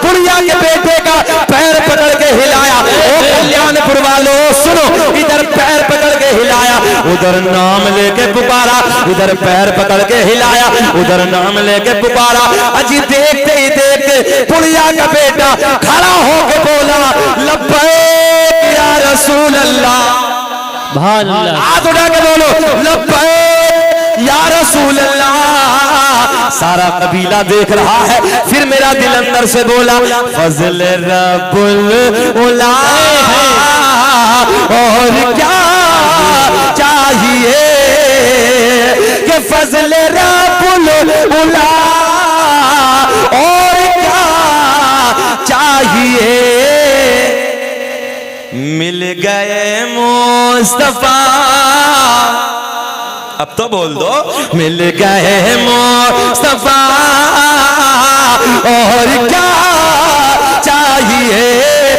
बुढ़िया के बेटे का पैर पकड़ के हिलाया। ओ कल्याणपुर वालों सुनो, इधर पैर पकड़ के हिलाया, उधर नाम लेके पुकारा, इधर पैर पकड़ के हिलाया, उधर नाम लेके पुकारा। अजी देखते ही देखते बुढ़िया का बेटा खड़ा होके बोला, लब्बैक या रसूल अल्लाह। हाथ उठा के बोलो, लब्बैक या रसूल अल्लाह। सारा कबीला देख रहा है। फिर मेरा दिल अंदर से बोला, फजल रब्बुल उला और क्या चाहिए, कि फजल रब्बुल उला और क्या चाहिए। मिल गए मुस्तफा, अब तो बोल दो, मिल गए मुस्तफा और क्या चाहिए।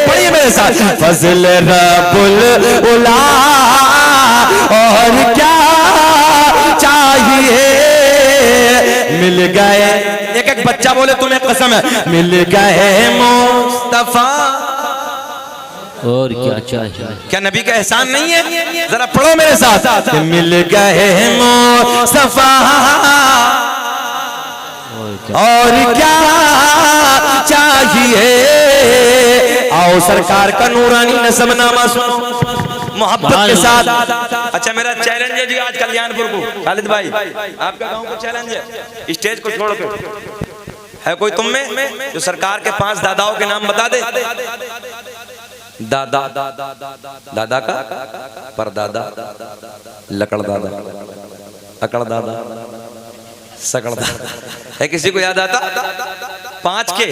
पढ़िए मेरे साथ, फजल रब्बुल उला और क्या चाहिए। मिल गए, एक एक बच्चा बोले तुम्हें कसम है, मिल गए मुस्तफा और क्या चाहिए। क्या नबी का एहसान नहीं है? जरा पढ़ो मेरे साथ, मिल गए मुस्तफा और क्या चाहिए। आओ सरकार का नूरानी नसबनामा सुनो मोहब्बत के साथ। अच्छा मेरा चैलेंज है जी आज कल्याणपुर को, खालिद भाई आपका गांव को चैलेंज है, स्टेज को छोड़ कर है कोई तुम में जो सरकार के 5 दादाओं के नाम बता दे। दादा, दादा का परदादा, लकड़ दादा, अकड़ दादा, सकड़ दादा, है किसी को याद आता? 5 के।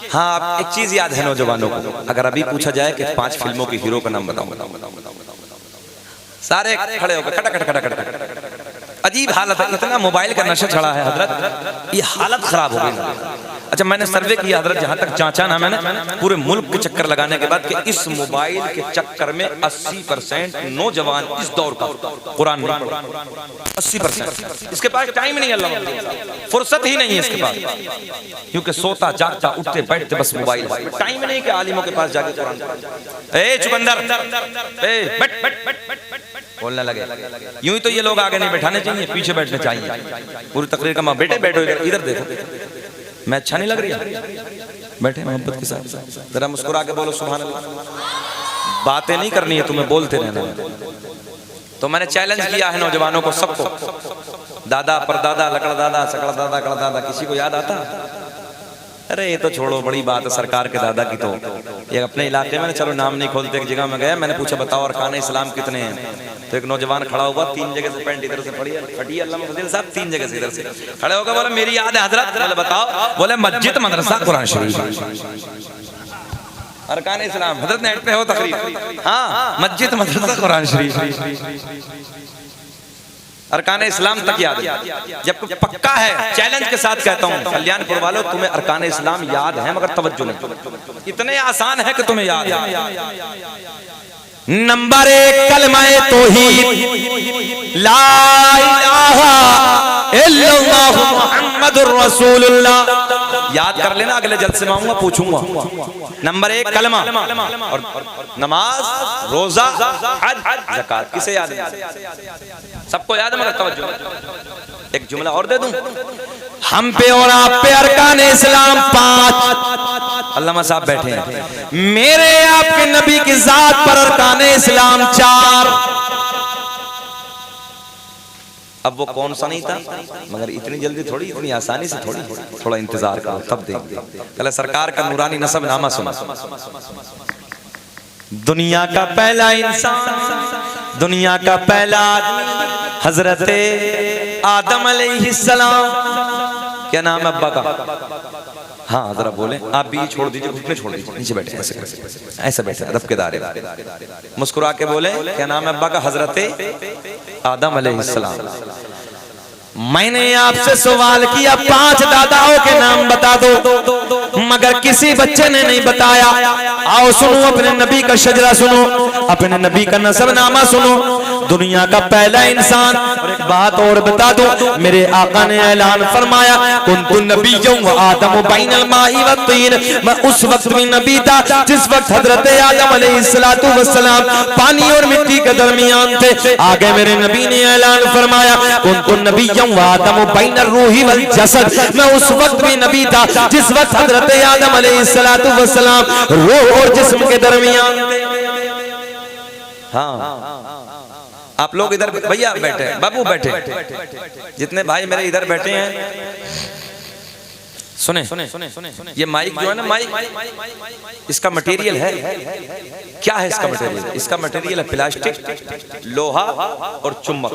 हाँ, आप एक चीज याद है नौजवानों को, अगर अभी पूछा जाए कि 5 फिल्मों के हीरो का नाम बताओ, सारे खड़े होकर खटखट खटखट। अजीब हालत है, इतना मोबाइल का नशा चढ़ा है हजरत, ये हालत खराब हो गई। अच्छा, मैंने सर्वे किया हजरत, जहां तक जांचा ना मैंने पूरे मुल्क के चक्कर लगाने के बाद, कि इस मोबाइल के चक्कर में 80% नौजवान इस दौर का कुरान नहीं पढ़ा। 80%। इसके पास टाइम नहीं, अल्लाह फुर्सत ही नहीं है इसके पास, क्योंकि सोता जागता उठते बैठते बस मोबाइल, टाइम नहीं कि आलिमों के पास जाके कुरान पढ़े। ए चुकंदर, ए बैठ बैठ बैठ बोलने लगे। यूं ही तो ये लोग आगे नहीं बैठाने चाहिए, पीछे बैठने चाहिए। पूरी तकरीर का माँ बेटे बैठो इधर देखो, मैं अच्छा नहीं लग रही? बैठे मोहब्बत के साथ, जरा मुस्कुरा के बोलो सुभान अल्लाह। बातें नहीं करनी है तुम्हें, बोलते रहना है। तो मैंने चैलेंज किया है नौजवानों को, सबको, दादा परदादा लकड़ दादा सकड़ दादा कड़ दादा, किसी को याद आता? अरे ये तो छोड़ो, बड़ी बात है सरकार के दादा की। तो ये अपने इलाके में, चलो नाम नहीं खोलते, एक जगह में गया, मैंने पूछा बताओ अरकान इस्लाम कितने हैं? तो एक नौजवान खड़ा हुआ, 3 जगह से पैंट इधर से फटी है, अल्लामा फजील साहब 3 जगह से इधर से खड़े होकर बोले मेरी याद है हजरत। बोले बताओ? बोले मस्जिद मदरसा कुरान शरीफ। अरकान इस्लाम हजरत नेट पे हो तकरीर, हाँ मस्जिद मदरसा कुरान शरीफ, अरकान इस्लाम तक याद है। जब पक्का है, चैलेंज के साथ कहता हूँ कल्याणपुर वालों, तुम्हें अरकान इस्लाम याद है मगर तवज्जो नहीं, इतने आसान है कि तुम्हें याद है। नंबर 1 कलमाए तौहीद, ला इलाहा इल्लल्लाह मुहम्मदुर रसूलुल्लाह। याद कर लेना, अगले जल्द से मैं आऊंगा पूछूंगा। नंबर 1 कलमा, और नमाज, रोजा, हज, ज़कात। किसे याद है? सबको याद है मगर तवज्जो। एक जुमला और दे दूं, हम पे और आप पे अरकान इस्लाम 5। अल्लामा साहब बैठे हैं, मेरे आपके नबी की जात पर अरकान इस्लाम 4। अब वो कौन सा नहीं था, मगर इतनी जल्दी थोड़ी, इतनी आसानी से थोड़ी, थोड़ा इंतजार करो तब देख। पहले सरकार का नूरानी नसब नामा सुना। दुनिया का पहला इंसान, दुनिया का पहला आदमी हजरत आदम अलैहिस्सलाम। क्या नाम है अब्बा का? हाँ जरा बोले आप भी, छोड़ दीजिए घुटने छोड़ दीजिए, नीचे बैठे, ऐसे बैठे अदब के दायरे, मुस्कुरा के बोले क्या नाम है अब्बा का? हजरत आदम अलैहिस्सलाम। मैंने आपसे सवाल किया 5 दादाओं के नाम बता दो, मगर किसी बच्चे ने नहीं बताया। आओ सुनो अपने नबी का शजरा सुनो, अपने नबी का नसबनामा सुनो। दुनिया का पहला इंसान। और एक बात और बता दो, मेरे आका ने ऐलान फरमाया कुन्तु नबिय्युं व आदम बैनल माई व तीन। मैं उस वक्त भी नबी था जिस वक्त हजरत आदम अलैहिस्सलातु वस्सलाम पानी और मिट्टी के दरमियान थे। आगे मेरे नबी ने ऐलान फरमाया कुन्तु नबिय्युं व आदम बैनर रूही वल जसद। मैं उस वक्त भी नबी था जिस वक्त हजरत आदम अलैहिस्सलातु वस्सलाम रूह और जिस्म के दरमियान थे। हाँ आप लोग इधर भैया बैठे, बाबू बैठे, जितने भाई मेरे इधर बैठे हैं सुने, ये माइक जो है ना, माइक इसका मटेरियल है, क्या है इसका मटेरियल? इसका मटेरियल है प्लास्टिक, लोहा और चुंबक।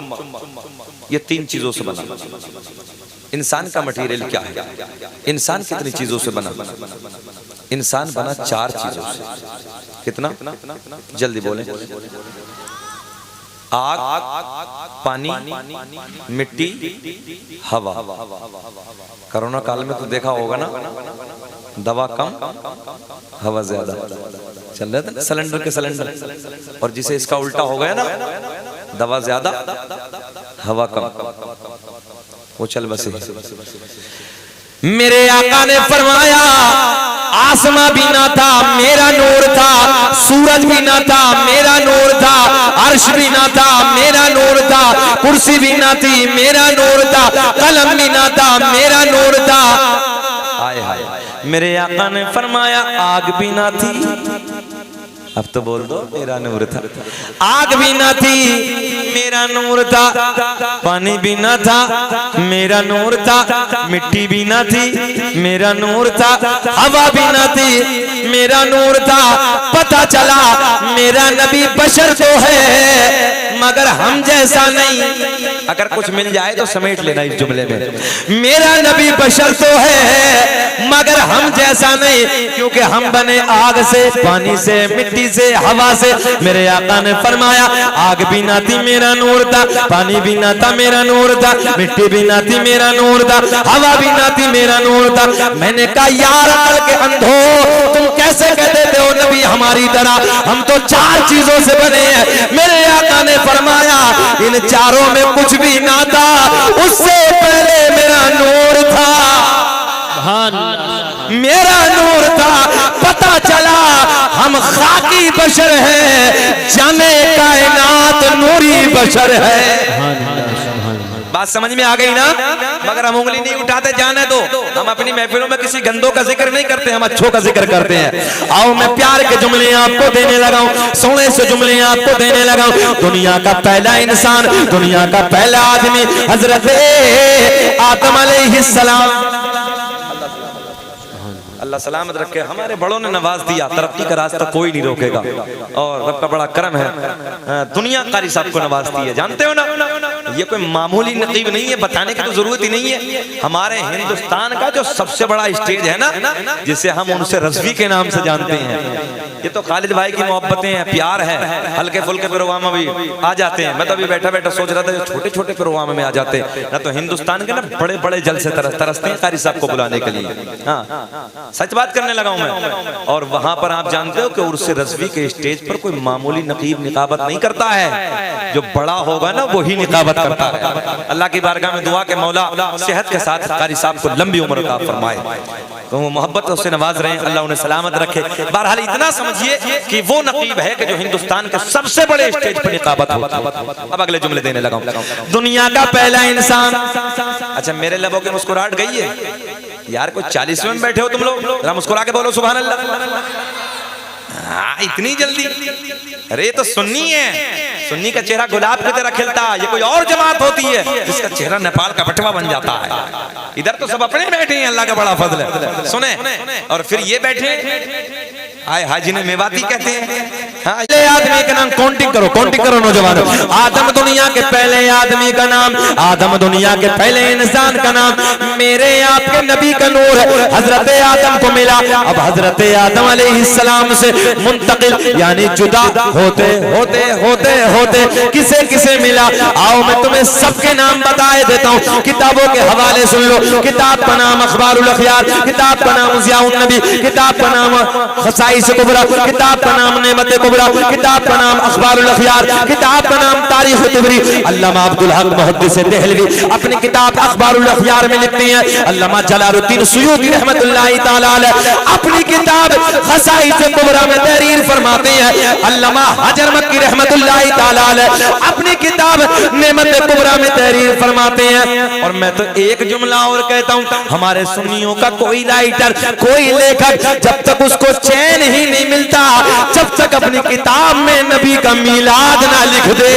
ये 3 चीजों से बना। इंसान का मटेरियल क्या है? इंसान कितनी चीजों से बना? इंसान बना 4 चीजों से। कितना? जल्दी बोले। आग, पानी, मिट्टी, हवा। कोरोना काल में तो देखा होगा ना, दवा कम हवा ज्यादा चल रहा था, सिलेंडर के सिलेंडर। और जिसे इसका उल्टा हो गया ना, दवा ज्यादा हवा कम, वो चल बसे। मेरे आका ने फरमाया आसमां भी ना था, मेरा नूर था, सूरज भी ना था, मेरा नूर था, अर्श भी ना था, मेरा नूर था, कुर्सी भी ना थी, मेरा नूर था, कलम भी ना था, मेरा नूर था। हाय हाय, मेरे आका ने फरमाया आग भी ना थी, अब तो बोल दो मेरा नूर था। आग भी ना थी, मेरा नूर था, पानी भी ना था, मेरा नूर था, मिट्टी भी ना थी, मेरा नूर था, हवा भी ना थी, मेरा नूर था। पता चला मेरा नबी बशर तो है मगर हम जैसा नहीं, अगर कुछ मिल जाए तो समेट लेना इस जुमले में। मेरा नबी बशर तो है मगर हम जैसा नहीं, क्योंकि हम बने आग से, पानी से, मिट्टी से, हवा से। मेरे आका ने फरमाया आग भी ना थी मेरा नूर था, पानी भी ना था मेरा नूर था, मिट्टी भी ना थी मेरा नूर था, हवा भी ना थी मेरा नूर था। मैंने कहा यार अकल के अंधो, तुम कैसे कह देते हो नबी हमारी तरह, हम तो 4 चीजों से बने हैं। मेरे आका ने फरमाया इन चारों में कुछ भी ना था, उससे पहले मेरा नूर था, मेरा नूर था। पता चला हम खाकी बशर हैं, जाने कायनात नूरी बशर है। बात समझ में आ गई ना? मगर हम उंगली नहीं उठाते, जाने दो। हम अपनी महफिलों में किसी गंदों का जिक्र नहीं करते, हम अच्छों का जिक्र करते हैं। आओ मैं प्यार के जुमले आपको देने लगा हूं, सोने से जुमले आपको देने लगा हूं। दुनिया का पहला इंसान, दुनिया का पहला आदमी हजरत आदम अलैहिस्सलाम। अल्लाह सलामत रखे। हमारे बड़ों ने नवाज दिया, तरक्की का रास्ता कोई नहीं रोकेगा और रब का बड़ा करम है। दुनिया कारी साहब को नवाज दी है, जानते हो ना, ये कोई मामूली नकीब नहीं है, बताने की तो जरूरत ही नहीं है। हमारे हिंदुस्तान का जो सबसे बड़ा स्टेज है ना, जिसे हम उनसे रज़वी के नाम से जानते हैं, ये तो खालिद भाई की मोहब्बतें हैं, प्यार है। हल्के फुल्के प्रोग्राम भी आ जाते हैं। मैं तो अभी बैठा बैठा सोच रहा था जो छोटे छोटे प्रोग्राम में आ जाते हैं ना, तो हिंदुस्तान के ना बड़े बड़े जलसे तरसते हैं कारी साहब को बुलाने के लिए। हाँ, सच बात करने लगा हूं मैं। और वहां पर आप जानते हो कि उर्स रज़वी के स्टेज पर कोई मामूली नकीब निकाबत नहीं करता है, जो बड़ा होगा ना वही निकाबत करता है। अल्लाह की बारगाह में दुआ के मौला सेहत के साथ कारी साहब को लंबी उम्र अता फरमाए, तो वो मोहब्बत उससे नवाज रहे हैं, अल्लाह उन्हें सलामत रखे। बहरहाल इतना समझिए कि वो नकीब है कि जो हिंदुस्तान के सबसे बड़े स्टेज पर निकाबत होता है। अब अगले जुमले देने लगा हूं। दुनिया का पहला इंसान। अच्छा, मेरे लबों की मुस्कुराहट गई है यार, कोई 40वें में बैठे हो तुम लोग, जरा मुस्कुरा के बोलो सुभान अल्लाह। इतनी जल्दी? अरे तो सुन्नी है, सुन्नी का चेहरा गुलाब की तरह खिलता है। ये कोई और जमात होती है जिसका चेहरा नेपाल का बटवा बन जाता है। इधर तो सब अपने बैठे हैं, अल्लाह का बड़ा फजल है। सुने, और फिर ये बैठे आए हाजी ने मेवाती कहते हैं। हाँ, आदमी का नाम काउंटिंग करो नौजवानों। आदम दुनिया के पहले आदमी का नाम, आदम दुनिया के पहले इंसान का नाम, मेरे आपके नबी का नूर है, हजरत आदम को मिला। अब हजरत आदम अलैहिस्सलाम से मुंतकिल यानी जुदा होते होते होते होते किसे किसे मिला? आओ मैं तुम्हें सबके नाम बताए देता हूँ, किताबों के हवाले सुन लो। किताब का नाम अखबारुल अखयार, किताब का नाम ज़ियाउन नबी, किताब का नाम खसाइस कुबरा, किताब का नाम नेमत कुबरा, किताब का नाम अखबारुल अखयार, किताब का नाम तारीख तिबरी। अल्लामा अब्दुल हक मुहद्दिस देहलवी अपनी किताब अखबारुल अखयार में लिखते हैं। अल्लामा जलालुद्दीन सुयूती रहमतुल्लाहि तआला अलैह अपनी किताब खसाइस कुबरा में तहरीर फरमाते हैं। अल्लामा हजर मक्की रहमतुल्लाहि तआला अलैह अपनी किताब नेमत कुबरा में तहरीर फरमाते हैं। और मैं तो एक जुमला और कहता हूँ, हमारे सुन्नियों का कोई राइटर, कोई लेखक जब तक उसको चैन ही नहीं मिलता, जब तक अपनी किताब में नबी का मीलाद ना लिख दे।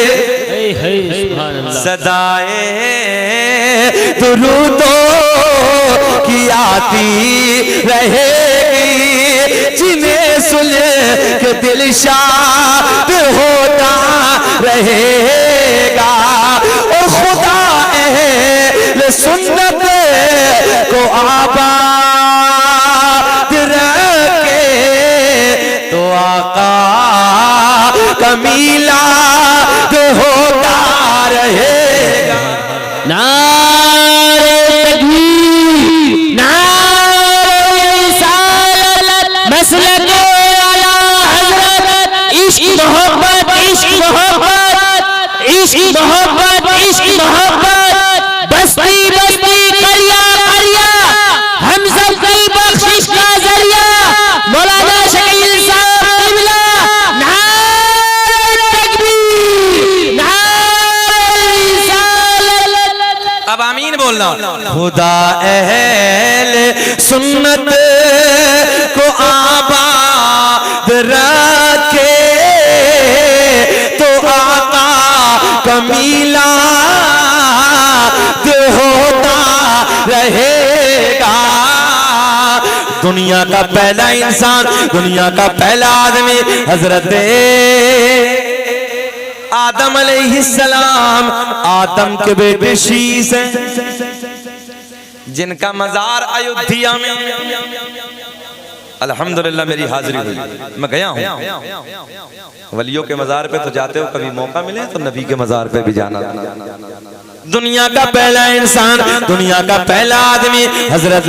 सदाए दुरूदों की आती रहेगी, जिन्हें सुन के दिल शाद होता रहेगा। और खुदा अहले सुन्नत को आबाद रखे तो आका का मीलाद होता रहेगा। नारे तकबीर, नारे रिसालत, मसलक आला हज़रत, इश्क मोहब्बत, इश्क मोहब्बत, इश्क मोहब्बत, इश्क मोहब्बत, बस्ती बस्ती करिया करिया, हम सब की बख्शिश का जरिया, मौलाना शकील साहब क़िबला। नारे तकबीर, नारे रिसालत। अब आमीन बोलना। खुदा अहले सुन्नत को आबाद रखे तो आका का मीलाद होता रहेगा। दुनिया का पहला इंसान, दुनिया का पहला आदमी हजरत आदम अलैहिस्सलाम आदम के बेटे शीस हैं, जिनका मजार अयोध्या में। अल्हम्दुलिल्लाह मेरी हाजिरी हुई, मैं गया हूँ। वलियों के मजार पे तो जाते हो, कभी मौका मिले तो नबी के मजार पे भी जाना। दुनिया का पहला इंसान, दुनिया का पहला आदमी हजरत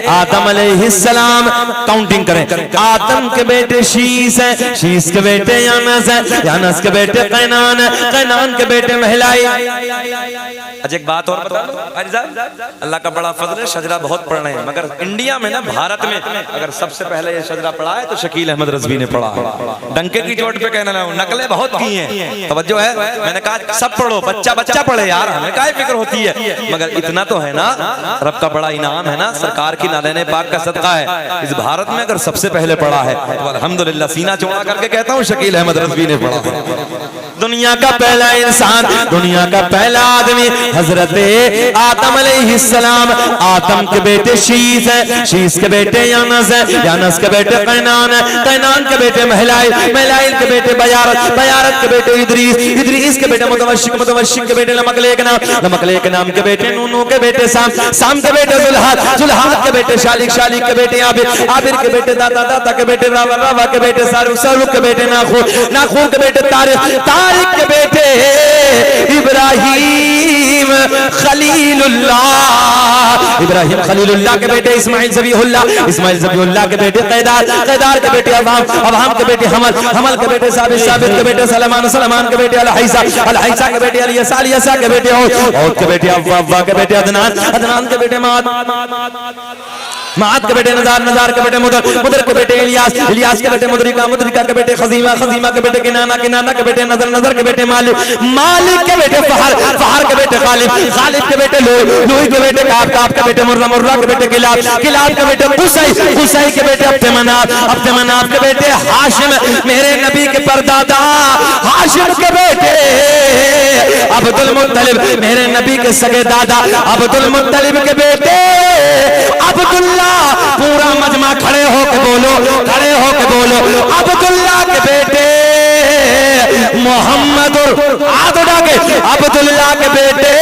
आदम अलैहिस्सलाम। काउंटिंग करें, आदम के बेटे शीस हैं, शीस के बेटे यानस हैं, यानस के बेटे कैनान हैं, कैनान के बेटे महलाई। अच्छा एक बात और बता दो, अल्लाह का बड़ा फजल है, शजरा बहुत पढ़ रहे हैं, मगर इंडिया में ना, भारत में अगर सबसे पहले ये शजरा पढ़ा है तो शकील अहमद रज़वी ने पढ़ा है। डंके की चोट पे कहना है, नकलें बहुत की हैं, तवज्जो है। मैंने कहा सब पढ़ो, बच्चा बच्चा पढ़े यार, हमें क्या फिक्र होती है, मगर इतना तो है ना, रब का बड़ा इनाम है ना, सरकार की नादैन पाक का सदका है, इस भारत में अगर सबसे पहले पढ़ा है तो अल्हम्दुलिल्लाह सीना चौड़ा करके कहता हूँ शकील अहमद रज़वी ने पढ़ा है। दुनिया का पहला इंसान, दुनिया का पहला आदमी हजरत आदम अलैहिस्सलाम। आदम के बेटे शीस है, शीस के बेटे यानस है, यानस के बेटे कैनान है, कैनान के बेटे महलाइल, महलाइल के बेटे बयारत, बयारत के बेटे इदरीस, इदरीस के बेटे मुतवश्शिक, मुतवश्शिक के बेटे लमकलेक नाम, लमकलेक नाम के बेटे नूनू के बेटे साम, साम के बेटे जुल्हाद, जुल्हाद के बेटे शालिक, शालिक के बेटे आबिर, आबिर के बेटे दाता, दाता के बेटे रावा, रावा के बेटे सारुक, सारुक के बेटे नाखूर, नाखूर के बेटे तारिक, तारिक के बेटे इब्राहीम खलीलुल्लाह, इब्राहीम खलीलुल्लाह के बेटे इस्माइल ज़बीहुल्लाह, इस्माइल ज़बीहुल्लाह के बेटे कैदार, कैदार के बेटे अवाम, अवाम के बेटे हमल, हमल के बेटे साबित, साबित के बेटे सलमान, सलमान के बेटे अलहैसा, अलहैसा के बेटे अलियसा, अलियसा के बेटे औद के बेटे अव्वा, अव्वा के बेटे अदनान, अदनान के बेटे माद, माद के बेटे नजार, नजार के बेटे मुदर, मुदर के बेटे इलियास, इलियास के बेटे मुदरिका, मुदरिका के बेटे खजीमा, खजीमा के बेटे किनाना, किनाना के बेटे नजर, नजर के बेटे मालिक, मालिक के बेटे फहर, फहर के बेटे खालिद, खालिद के बेटे लोई, लोई के बेटे काब, काब के बेटे मुर्रा, मुर्रा के बेटे किलाब, किलाब के बेटे कुसै, कुसै के बेटे अब्दे मनाफ, अब्दे मनाफ के बेटे हाशिम, मेरे नबी के परदादा हाशिम के बेटे अब्दुल मुत्तलिब, मेरे नबी के सगे दादा अब्दुल मुत्तलिब के बेटे अब्दुल्ला। पूरा मजमा खड़े होके बोलो, खड़े होके बोलो, अब्दुल्ला के बेटे मोहम्मद, आदुड़ा के अब्दुल्ला के बेटे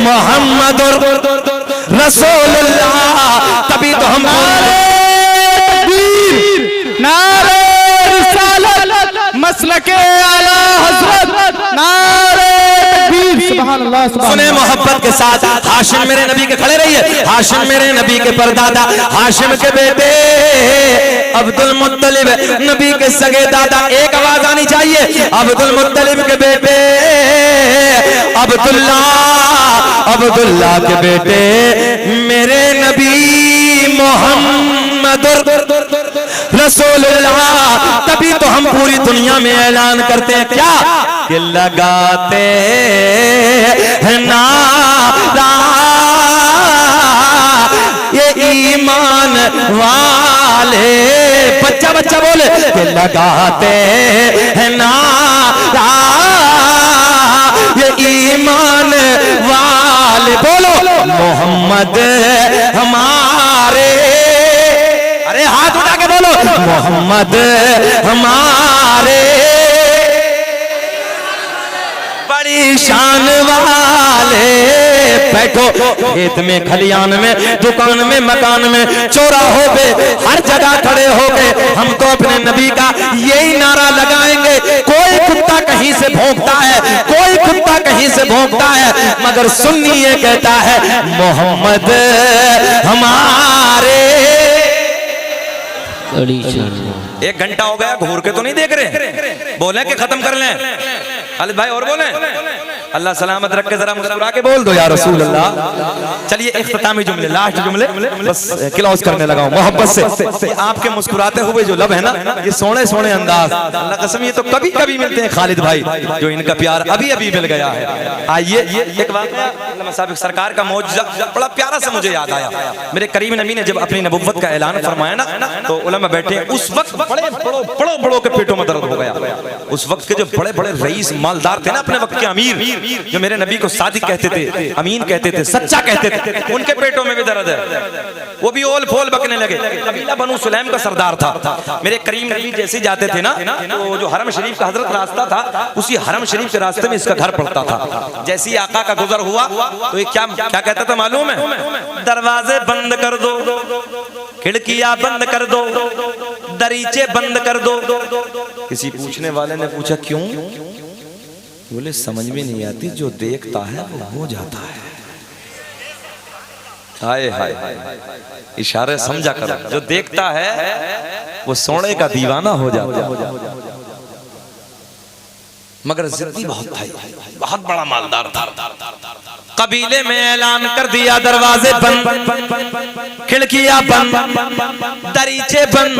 मोहम्मद रसूलुल्लाह। तभी तो हम नारे रिसालत मसलके आला हज़रत, नारे तकबीर, सुभान अल्लाह, सुभान सुने मोहब्बत के साथ, हाशिम मेरे नबी के खड़े रहिए, हाशिम मेरे नबी के परदादा, हाशिम के बेटे अब्दुल मुत्तलिब, नबी के सगे दादा। एक आवाज आनी चाहिए, अब्दुल मुत्तलिब के बेटे अब्दुल्ला, अब्दुल्ला के बेटे मेरे नबी मोहम्मद रसूलुल्लाह। तभी तो हम पूरी दुनिया में ऐलान करते हैं क्या, कि लगाते हैं नारा ये ईमान वाले, बच्चा बच्चा बोले, कि लगाते हैं नारा ये ईमान वाले, बोलो मोहम्मद हमारे, अरे हाथ उठा के बोलो, मोहम्मद हमारे बड़ी शान वाले। बैठो खेत में, खलियान में, दुकान में, मकान में, चौराहों पे, हर जगह खड़े होके हम तो अपने नबी का यही नारा लगाएंगे। कोई कुत्ता कहीं से भौंकता है, कोई कुत्ता कहीं से भौंकता है, मगर सुन्नी ये कहता है मोहम्मद हमारे। एक घंटा हो गया, घूर के तो नहीं देख रहे, बोले कि खत्म कर लें। खालिद भाई और बोले, अल्लाह सलामत रख के जरा मुस्कुरा के बोल दो या रसूल अल्लाह। चलिए इख्तितामी जुमले, लास्ट जुमले बस क्लोज करने लगा हूं मोहब्बत से। आपके मुस्कुराते हुए जो लब है ना, ये सोने सोने अंदाज, अल्लाह कसम ये तो कभी कभी मिलते हैं खालिद भाई, जो इनका प्यार अभी अभी मिल गया है। आइए एक बात, सरकार का मौजूदा बड़ा प्यारा सा मुझे याद आया। मेरे करीम नबी ने जब अपनी नबुव्वत का ऐलान फरमाया ना, तो उलमा बैठे, उस वक्त बड़े बड़ों के पेटों में दर्द हो गया। उस वक्त के जो बड़े बड़े रईस मालदार थे ना, अपने वक्त के अमीर, जो मेरे नबी को सादिक कहते थे, अमीन कहते थे, सच्चा कहते थे, उनके पेटों में भी दर्द है, वो भी ओल फोल बकने लगे। कबीला बनु सुलैम का सरदार था। मेरे करीम नबी जैसे जाते थे ना, तो जो हरम शरीफ का हजरत रास्ता था, उसी हरम शरीफ के रास्ते में इसका घर पड़ता था। जैसे ही आका का गुजर हुआ तो ये क्या कहता था मालूम है? दरवाजे बंद कर दो, खिड़कियां बंद कर दो, दरीचे बंद कर दो। किसी पूछने वाले ने पूछा क्यों? बोले समझ में नहीं आती, जो देखता है वो हो जाता है। हाय हाय, इशारे समझा करो, जो देखता है वो सोने का दीवाना हो जाता है। मगर जिद्दी बहुत था, बहुत बड़ा मालदार था। कबीले में ऐलान कर दिया, दरवाजे बंद, खिड़कियां बंद, दरीचे बंद।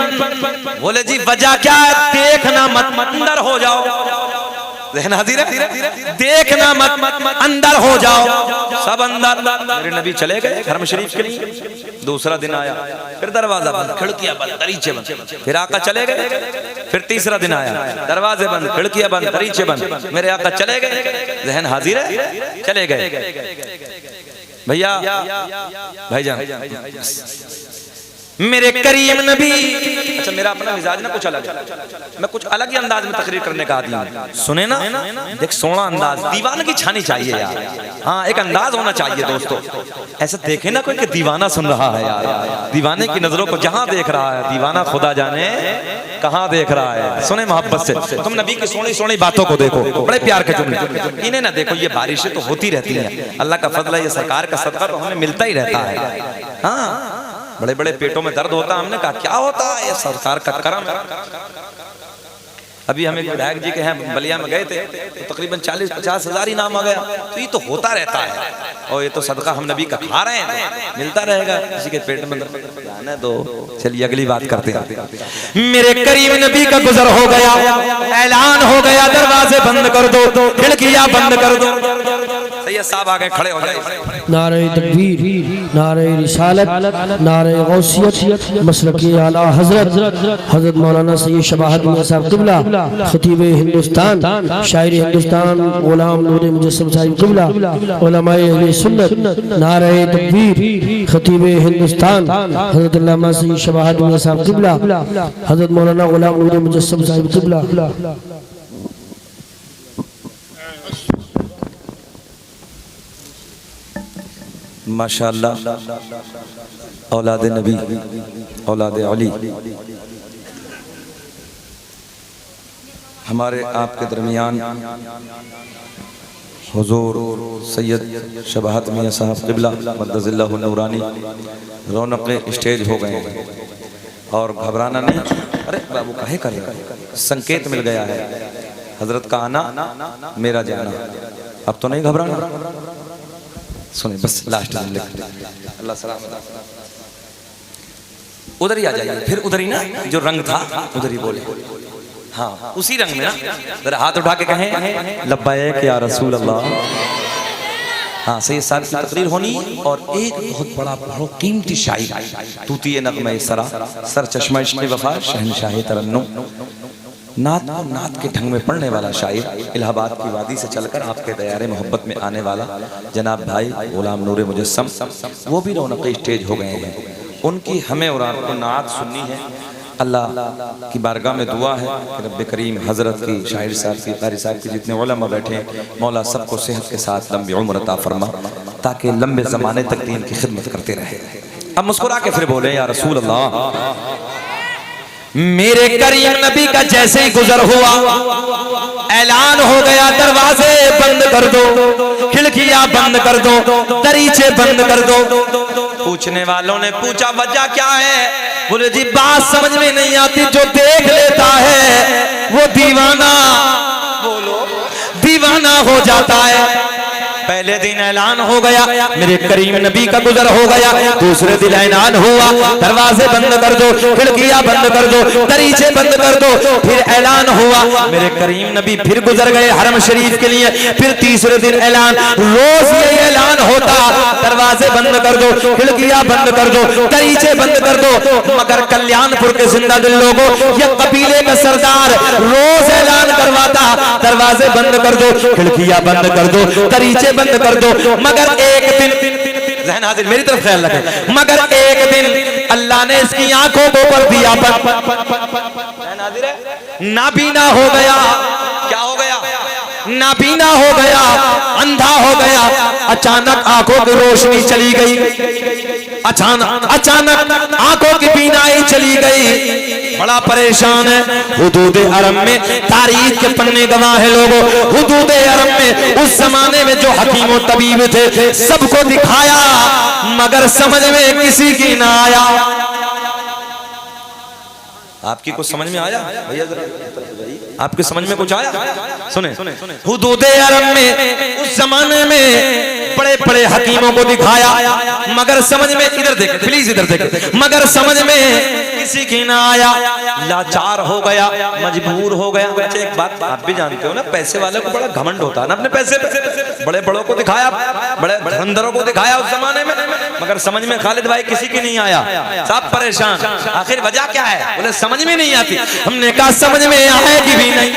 बोले जी वजह क्या है? देखना मत, अंदर हो जाओ। हाजिर है, देखना मत, अंदर हो जाओ। सब अंदर। मेरे नबी चले गए हरम शरीफ के लिए। दूसरा दिन आया, फिर दरवाजा बंद, खिड़कियां बंद, दरीचे बंद। फिर आका चले गए, फिर तीसरा दिन आया, दरवाजे बंद, खिड़कियां बंद, दरीचे बंद। मेरे आका चले गए, जहन हाजिर है, चले गए। भैया भाईजान, मेरे करीम नबी। अच्छा, मेरा अपना मिजाज ना कुछ अलग है, मैं कुछ अलग ही अंदाज में तकरीर करने का आदी हूं। सुने ना, देख सोना अंदाज दीवाना की छानी चाहिए यार। हाँ, एक अंदाज होना चाहिए दोस्तों। ऐसा देखे ना कोई कि दीवाना सुन रहा है यार। दीवाने की नजरों को जहां देख रहा है, दीवाना खुदा जाने कहां देख रहा है। सुने मोहब्बत से, तुम नबी की सोनी सोनी बातों को देखो, बड़े प्यार के जुमले। इन्हें ना देखो, ये बारिशें तो होती रहती हैं, अल्लाह का फजल है, ये सरकार का सदका तो हमें मिलता ही रहता है। हाँ, बड़े बड़े पेटों में दर्द होता, हमने कहा क्या होता है? ये सरकार का करम है। अभी हम एक विधायक जी के हैं बलिया में गए थे, तो तकरीबन 40-50 हजार इनाम आ गया। तो ये तो होता रहता है, और ये तो सदका हम नबी का खा रहे हैं, मिलता रहेगा। किसी के पेट में जाने दो। चलिए अगली बात करते हैं। मेरे करीम नबी का गुजर हो गया, ऐलान हो गया, दरवाजे बंद कर दो, खिड़कियां बंद कर दो। सैयद साहब आगे खड़े हो जाए। नारे तकबीर, नारे रिसालत, नारे गौसियत, मसलके आला हजरत मौलाना सैयद शबाहत मियां साहब क़िबला, खतीब हिंदुस्तान, शायर हिंदुस्तान, गुलाम नूर मुजस्सम साहिब क़िबला, उलमाए अहले सुन्नत। नारे तकबीर, खतीब हिंदुस्तान हजरत अल्लामा सैयद शबाहत मियां साहब क़िबला, हजरत मौलाना गुलाम नूर मुजस्सम साहिब क़िबला। माशाअल्लाह, औलाद नबी, औलाद अली, हमारे आपके दरमियान हुजूर सैयद शबाहत मियां साहब क़िबला मद्दज़िल्लाहु नूरानी रौनक स्टेज हो गए हैं। और घबराना नहीं, अरे बाबू काहे कर रहे हैं? संकेत मिल गया है, हजरत का आना मेरा जाना। अब तो नहीं घबराना। सुने बस लास्ट में लिख, अल्लाह सलामत। उधर ही आ जाइए, फिर उधर ही ना जो रंग था उधर ही बोले। हाँ, उसी रंग में ना, जरा हाथ उठा के कहें लब्बैक या रसूल अल्लाह। हाँ, सैयद साहब की तकरीर होनी, और एक बहुत बड़ा बहुत कीमती शायर, तूती नग़्मे सरा, सर चश्मा इश्क़ वफ़ा, शहनशाह तरन्नुम, नात के ढंग में पढ़ने वाला शायर, इलाहाबाद की वादी से चलकर आपके दयारे मोहब्बत में आने वाला जनाब भाई गुलाम नूर मुजस्सम, वो भी रौनक स्टेज हो गए हैं। उनकी हमें और आपको नात सुननी है। अल्लाह की बारगाह में दुआ है कि रब्बे करीम हजरत की, शायर साहब की, कारी साहब की, जितने उलमा बैठे हैं, मौला सबको सेहत के साथ लंबी उम्र अता फरमा, ताकि लंबे ज़माने तक दीन की खिदमत करते रहे। अब मुस्कुरा के फिर बोले या रसूल अल्लाह। मेरे करीम नबी का जैसे ही गुजर हुआ, ऐलान हो गया, दरवाजे बंद कर दो, खिड़कियां बंद कर दो, दरीचे बंद कर दो। पूछने वालों ने पूछा वजह क्या है? बोले जी बात समझ में नहीं आती, जो देख लेता है वो दीवाना, बोलो दीवाना हो जाता है। पहले दिन ऐलान हो गया मेरे करीम नबी का गुजर हो गया, दूसरे दिन ऐलान हुआ दरवाजे बंद कर दो, खिड़कियां बंद कर दो, दरीचे बंद कर दो। फिर ऐलान हुआ मेरे करीम नबी फिर गुजर गए हरम शरीफ के लिए। फिर तीसरे दिन ऐलान, रोज ये ऐलान होता दरवाजे बंद कर दो, खिड़कियां बंद कर दो, दरीचे बंद कर दो। मगर कल्याणपुर के जिंदा दिल लोगों, ये कबीले का सरदार रोज ऐलान करवाता दरवाजे बंद कर दो, खिड़कियां बंद कर दो, दरीचे बंद कर दो। मगर एक दिन, ज़हन हाजिर मेरी तरफ ख्याल रखें, मगर एक दिन अल्लाह ने इसकी आंखों को पर दिया, नाबीना हो गया। क्या हो गया? नाबीना हो गया, अंधा हो गया। अचानक आंखों की रोशनी चली गई, अचानक आंखों की बीनाई चली गई। बड़ा परेशान है। हुदूद अरब में तारीख के पन्ने गवाह है लोगों। हुदूद अरब में उस जमाने में जो हकीम और तबीब थे सबको दिखाया, मगर समझ में किसी की ना आया। आपकी कुछ समझ में आया भैया? जरा आपकी समझ में कुछ आया? सुने, हुदूद अरब में उस जमाने में बड़े बड़े हकीमों को दिखाया, मगर समझ में, इधर देखें प्लीज, इधर देखें, मगर समझ में किसी की ना आया। लाचार हो गया, मजबूर हो गया। अच्छा एक बात आप भी जानते हो ना, पैसे वाले को बड़ा घमंड होता है ना अपने पैसे पे। बड़े बड़ों को दिखाया, बड़े धुरंधरों को दिखाया उस जमाने में, मगर समझ में खालिद भाई किसी की नहीं आया। सब परेशान। आखिर वजह क्या है? बोले समझ में नहीं आती। हमने कहा समझ में आएगी भी नहीं,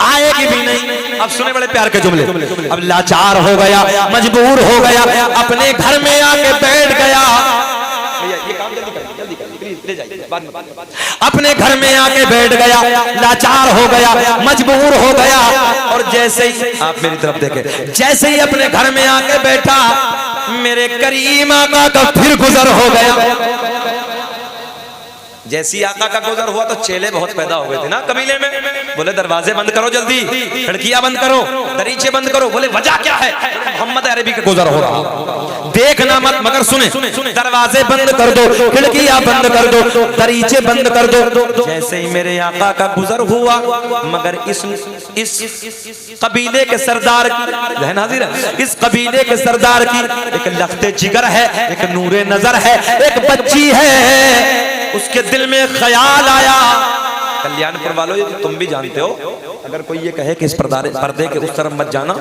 आएगी भी नहीं। अब सुने बड़े प्यार के जुमले। अब लाचार हो गया, मजबूर हो गया, अपने घर में आके बैठ गया। अपने घर में आके बैठ गया, लाचार हो गया, मजबूर हो गया। और जैसे ही आप मेरी तरफ देखें, जैसे ही अपने घर में आके बैठा, मेरे करीम आका का फिर गुजर हो गया। जैसी आका का गुजर हुआ तो चेले बहुत पैदा हो गए थे ना कबीले में। बोले दरवाजे बंद करो जल्दी, खिड़कियां बंद करो, दरीचे बंद करो। बोले वजह क्या है? मोहम्मद अरबी का गुजर हो रहा, देखना मत। मगर सुने, दरवाजे बंद कर दो, खिड़कियां बंद कर दो, दरीचे बंद कर दो। जैसे ही मेरे आका का गुजर हुआ, मगर इस कबीले के सरदार की, हाजिर है, इस कबीले के सरदार की एक लख्ते जिगर है, एक नूरे नजर है, एक बच्ची है। उसके दिल में ख्याल आया। कल्याणपुर वालों, ये तुम भी जानते हो, अगर कोई ये कहे कि इस पर्दे के उस तरफ मत जाना,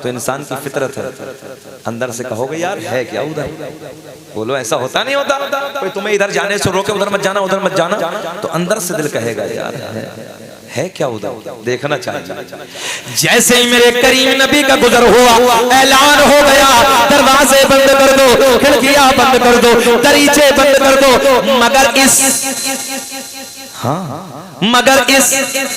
तो इंसान की फितरत है, अंदर से कहोगे यार है क्या उधर? बोलो ऐसा होता नहीं होता? कोई तुम्हें इधर जाने से रोके उधर मत जाना, उधर मत जाना, तो अंदर से दिल कहेगा यार है क्या उधर, देखना चाहिए। जैसे ही मेरे करीम नबी का गुजर हुआ, ऐलान हो गया दरवाजे बंद कर दो, खिड़कियां बंद कर दो, दरीचे बंद कर दो। मगर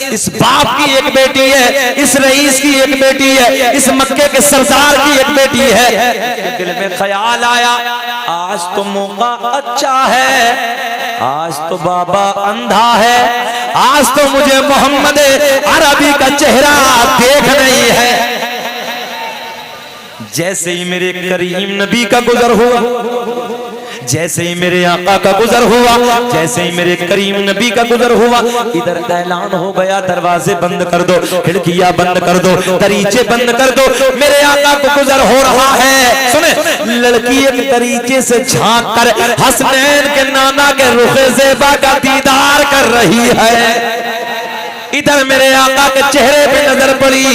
इस बाप की एक बेटी है, इस रईस की एक बेटी है, इस मक्के के सरदार की एक बेटी है। दिल में ख्याल आया, आज तो मौका अच्छा है, आज तो बाबा अंधा है, आज तो मुझे मोहम्मद अरबी का चेहरा देख नहीं है। जैसे ही मेरे करीम नबी का गुजर हुआ, जैसे ही मेरे आका का गुजर हुआ, जैसे ही मेरे करीम नबी का गुजर हुआ, इधर ऐलान हो गया दरवाजे बंद कर दो, खिड़कियां बंद कर दो, दरीचे बंद कर दो। मेरे आका को गुजर हो रहा है। सुने, लड़की एक दरीचे से झांक कर हसनैन के नाना के रुखे ज़ेबा का दीदार कर रही है। इधर मेरे आका के चेहरे पे नजर पड़ी,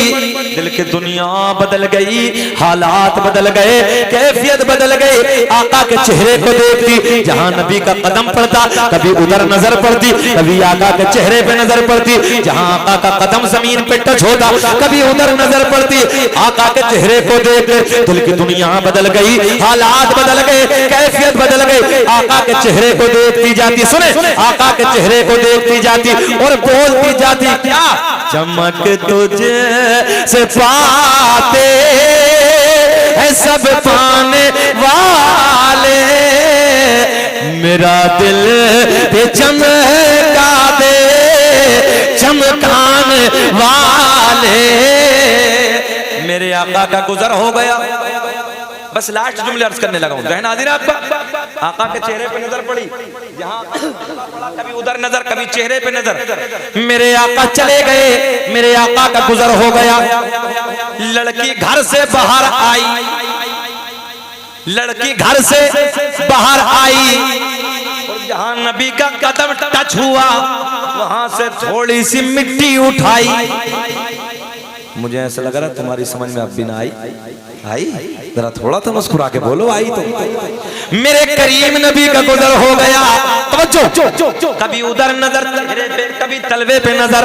दिल की दुनिया बदल गई, हालात बदल गए, कैफियत बदल गई। आका के चेहरे को देखती, जहां नबी का कदम पड़ता कभी उधर नजर पड़ती, कभी आका के चेहरे पे नजर पड़ती, जहां आका का कदम जमीन पे टच होता कभी उधर नजर पड़ती। आका के चेहरे को देख दिल की दुनिया बदल गई, हालात बदल गए, कैफियत बदल गई। आका के चेहरे को देखती जाती, सुने, आका के चेहरे को देखती जाती और बोलती जाती, क्या चमक तुझे से पाते है सब पाने वाले, मेरा दिल पे चमका दे चमकाने वाले। मेरे आका का गुजर हो गया, बस लास्ट जुमले अर्ज करने लगा हूं। जहन हाजिर है आपका? आका के चेहरे पे नजर पड़ी, जहां कभी उधर नजर, कभी चेहरे पे नजर। मेरे आका चले गए, मेरे आका का गुजर हो गया। लड़की घर से बाहर आई, लड़की घर से बाहर आई, और जहां नबी का कदम टच हुआ वहां से थोड़ी सी मिट्टी उठाई। मुझे ऐसा लग रहा तुम्हारी समझ में अब भी ना आई। आई जरा थोड़ा तो मुस्कुरा के बोलो, आई तो। मेरे करीम नबी का गुजर हो गया। तवज्जो, कभी उधर नजर, चेहरे पे, कभी तलवे पे नजर।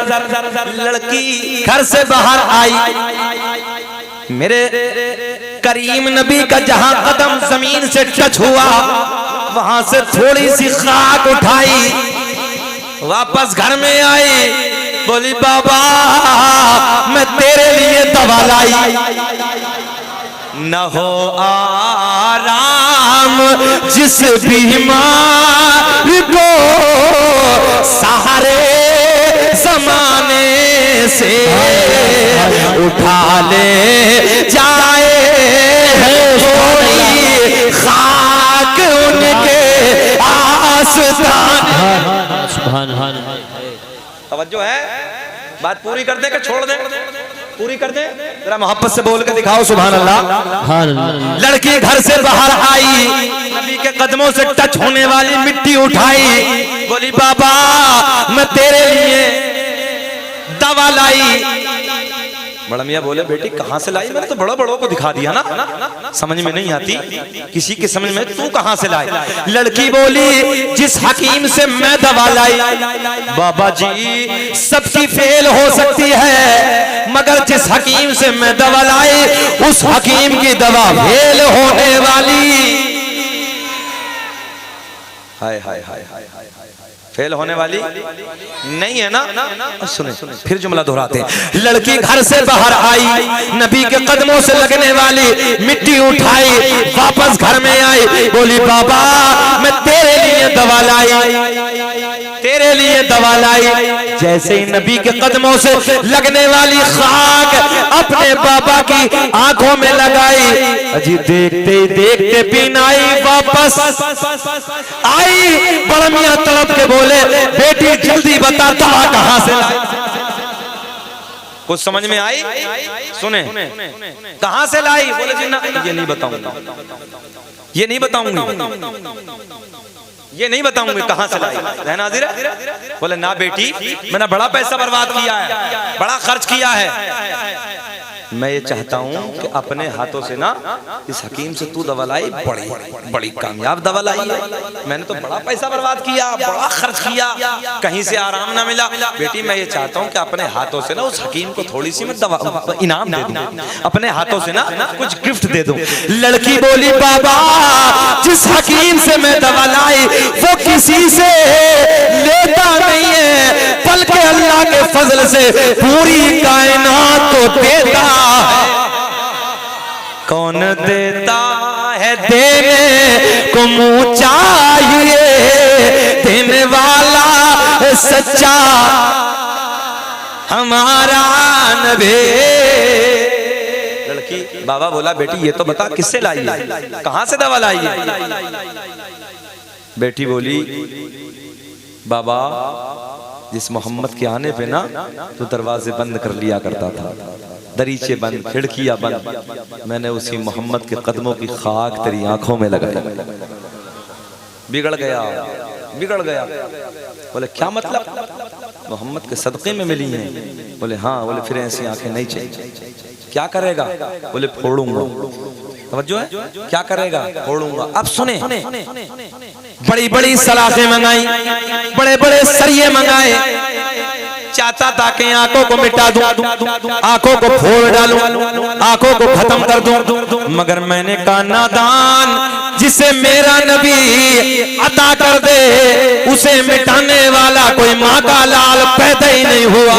लड़की घर से बाहर आई, मेरे करीम नबी का जहां कदम जमीन से टच हुआ वहां से थोड़ी सी खाक उठाई, वापस घर में आई, बोली बाबा मैं तेरे लिए दवा लाई। न हो आराम जिस बीमार को सहारे जमाने से उठा ले जाए, थोड़ी खाक उनके आस्तान। तवज्जो है? बात पूरी कर दे कि छोड़ दे? पूरी कर दे, जरा मोहब्बत से बोल के दिखाओ सुभान अल्लाह। लड़की घर से बाहर आई, नबी के कदमों से टच होने वाली मिट्टी उठाई, बोली बाबा मैं तेरे लिए दवा लाई। बड़ा मियाँ बोले बेटी कहाँ से लाई? मैंने तो बड़ों बड़ों को दिखा दिया ना, समझ में नहीं आती किसी के समझ में, तू कहाँ से लाई? लड़की बोली जिस हकीम से मैं दवा लाई। बाबा जी सबकी फेल हो सकती है, मगर जिस हकीम से मैं दवा लाई उस हकीम की दवा फेल होने वाली। हाय हाय हाय हाय, फेल होने वाली नहीं है ना? सुने फिर जुमला दोहराते हैं। लड़की घर से बाहर आई, नबी के कदमों से लगने वाली मिट्टी उठाई, वापस घर में आई, बोली बाबा मैं तेरे लिए दवा लाई, तेरे लिए दवा लाई। जैसे ही नबी के कदमों से लगने वाली खाक अपने बाबा की आंखों में लगाई, अजी देखते ही देखते बीनाई वापस आई। बड़ा मियां तड़प के बोले बेटी जल्दी बता दवा कहां से लाई? कुछ समझ में आई? सुने कहां से लाई? बोले जी ना ये नहीं बताऊंगा, ये नहीं बताऊंगी, ये नहीं बताऊंगी कहां से लाई। रहना हाजिर है? बोले ना बेटी मैंने बड़ा पैसा बर्बाद किया है, बड़ा खर्च किया है, मैं ये चाहता हूं कि अपने हाथों से ना इस हकीम से तू दवा लाई, बड़ी बड़ी कामयाब दवा लाई है। मैंने तो बड़ा पैसा बर्बाद किया, बड़ा खर्च किया, कहीं से आराम ना मिला। बेटी मैं ये चाहता हूं कि अपने हाथों से ना उस हकीम को थोड़ी सी मैं दवा इनाम दे दूं, अपने हाथों से ना कुछ गिफ्ट दे दूं। लड़की बोली बाबा जिस हकीम से मैं दवा लाई वो किसी से लेता नहीं है, बल्कि अल्लाह के फजल से पूरी कायनात को देता है। कौन देता है देने को मुँह चाहिए, देने वाला सच्चा हमारा नबी। लड़की बाबा बोला बेटी ये तो बता किससे लाई है, कहां से दवा लाई है? बेटी बोली बाबा जिस मोहम्मद के आने पे ना तो दरवाजे बंद कर लिया करता था, दरीचे बंद, खिड़कियां बंद, मैंने उसी मोहम्मद के कदमों की खाक तेरी आंखों में लगाई। बिगड़ गया, बिगड़ गया। बोले क्या मतलब? मोहम्मद के सदक़े में मिली हैं? बोले हाँ। बोले फिर ऐसी आंखें नहीं चाहिए। क्या करेगा? बोले फोड़ूंगा। समझो है? क्या करेगा? फोड़ूंगा। अब सुने, बड़ी बड़ी सलाखें मंगाई, बड़े बड़े सरिये मंगाए, चाहता था कि आंखों को मिटा दूं, आंखों को फोड़ डालूं, आंखों को खत्म कर दूं, मगर मैंने कहा नादान जिसे मेरा नबी अता कर दे उसे मिटाने वाला कोई माँ का लाल पैदा ही नहीं हुआ।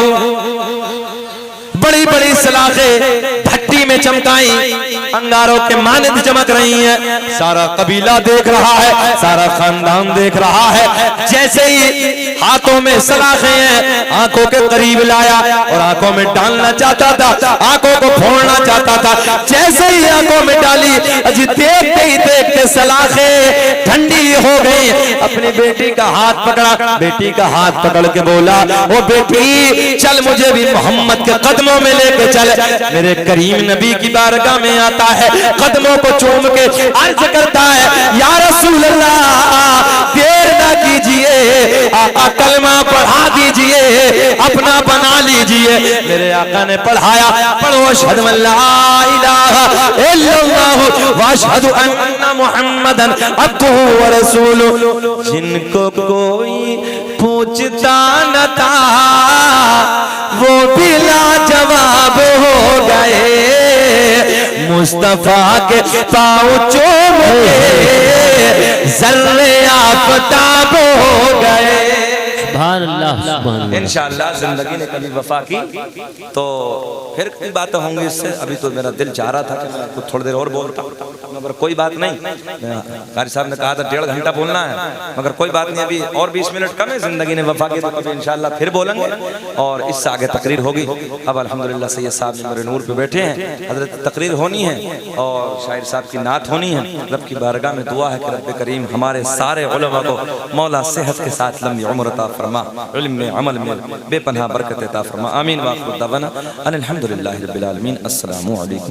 बड़ी बड़ी सलाखें भट्टी में चमकाई, अंगारों के मानद चमक रही हैं। सारा कबीला देख रहा है, सारा खानदान देख रहा है। जैसे ही हाथों में सलाखें हैं, आंखों के करीब लाया और आंखों में डालना चाहता था, आंखों को फोड़ना चाहता था। जैसे ही आंखों में डाली, अजी देखते ही देखते सलाखें ठंडी हो गई। अपनी बेटी का हाथ पकड़ा, बेटी का हाथ पकड़ के बोला, ओ बेटी चल मुझे भी मोहम्मद के कदमों में लेके चल। मेरे करीम नबी की बारगाह में आता है, कदमों को चूम के अर्ज करता है, या रसूल अल्लाह देर ना कीजिए, आका कलमा पढ़ा दीजिए, अपना बना लीजिए। मेरे आका ने पढ़ाया, पढ़ो अशहदु अल्ला इलाहा इल्लल्लाह व अशहदु अन्ना मुहम्मदन अब्दुहु व रसूलुहु। जिनको कोई पूछता न था वो भी लाजवाब हो गए, मुस्तफा के पाँव चूम के ज़र्रे आफ़ताब हो गए। इंशाअल्लाह जिंदगी ने कभी वफा की तो फिर कोई बातें होंगी इससे। अभी तो मेरा दिल चाह रहा था कि मैं कुछ थोड़ी देर और बोलता, मगर कोई बात नहीं। कारी साहब ने कहा था 1.5 घंटा बोलना है, मगर कोई बात नहीं, अभी और 20 मिनट कम है। जिंदगी ने वफा की तो कभी इंशाअल्लाह फिर बोलेंगे और इससे आगे तकरीर होगी। अब अल्हम्दुलिल्लाह सैयद साहब मेरे नूर पे बैठे हैं, हजरत तकरीर होनी है और शायर साहब की नात होनी है। रब की बारगाह में दुआ है कि रब करीम हमारे सारे उलमा को मौला सेहत के साथ लंबी उम्र अता फरमा, इल्म में अमल में बेपनाह बरकत अता फरमा। आमीन व आखिर दावाना अनिल हम्दुलिल्लाहि रब्बिल आलमीन। अस्सलामु अलैकुम।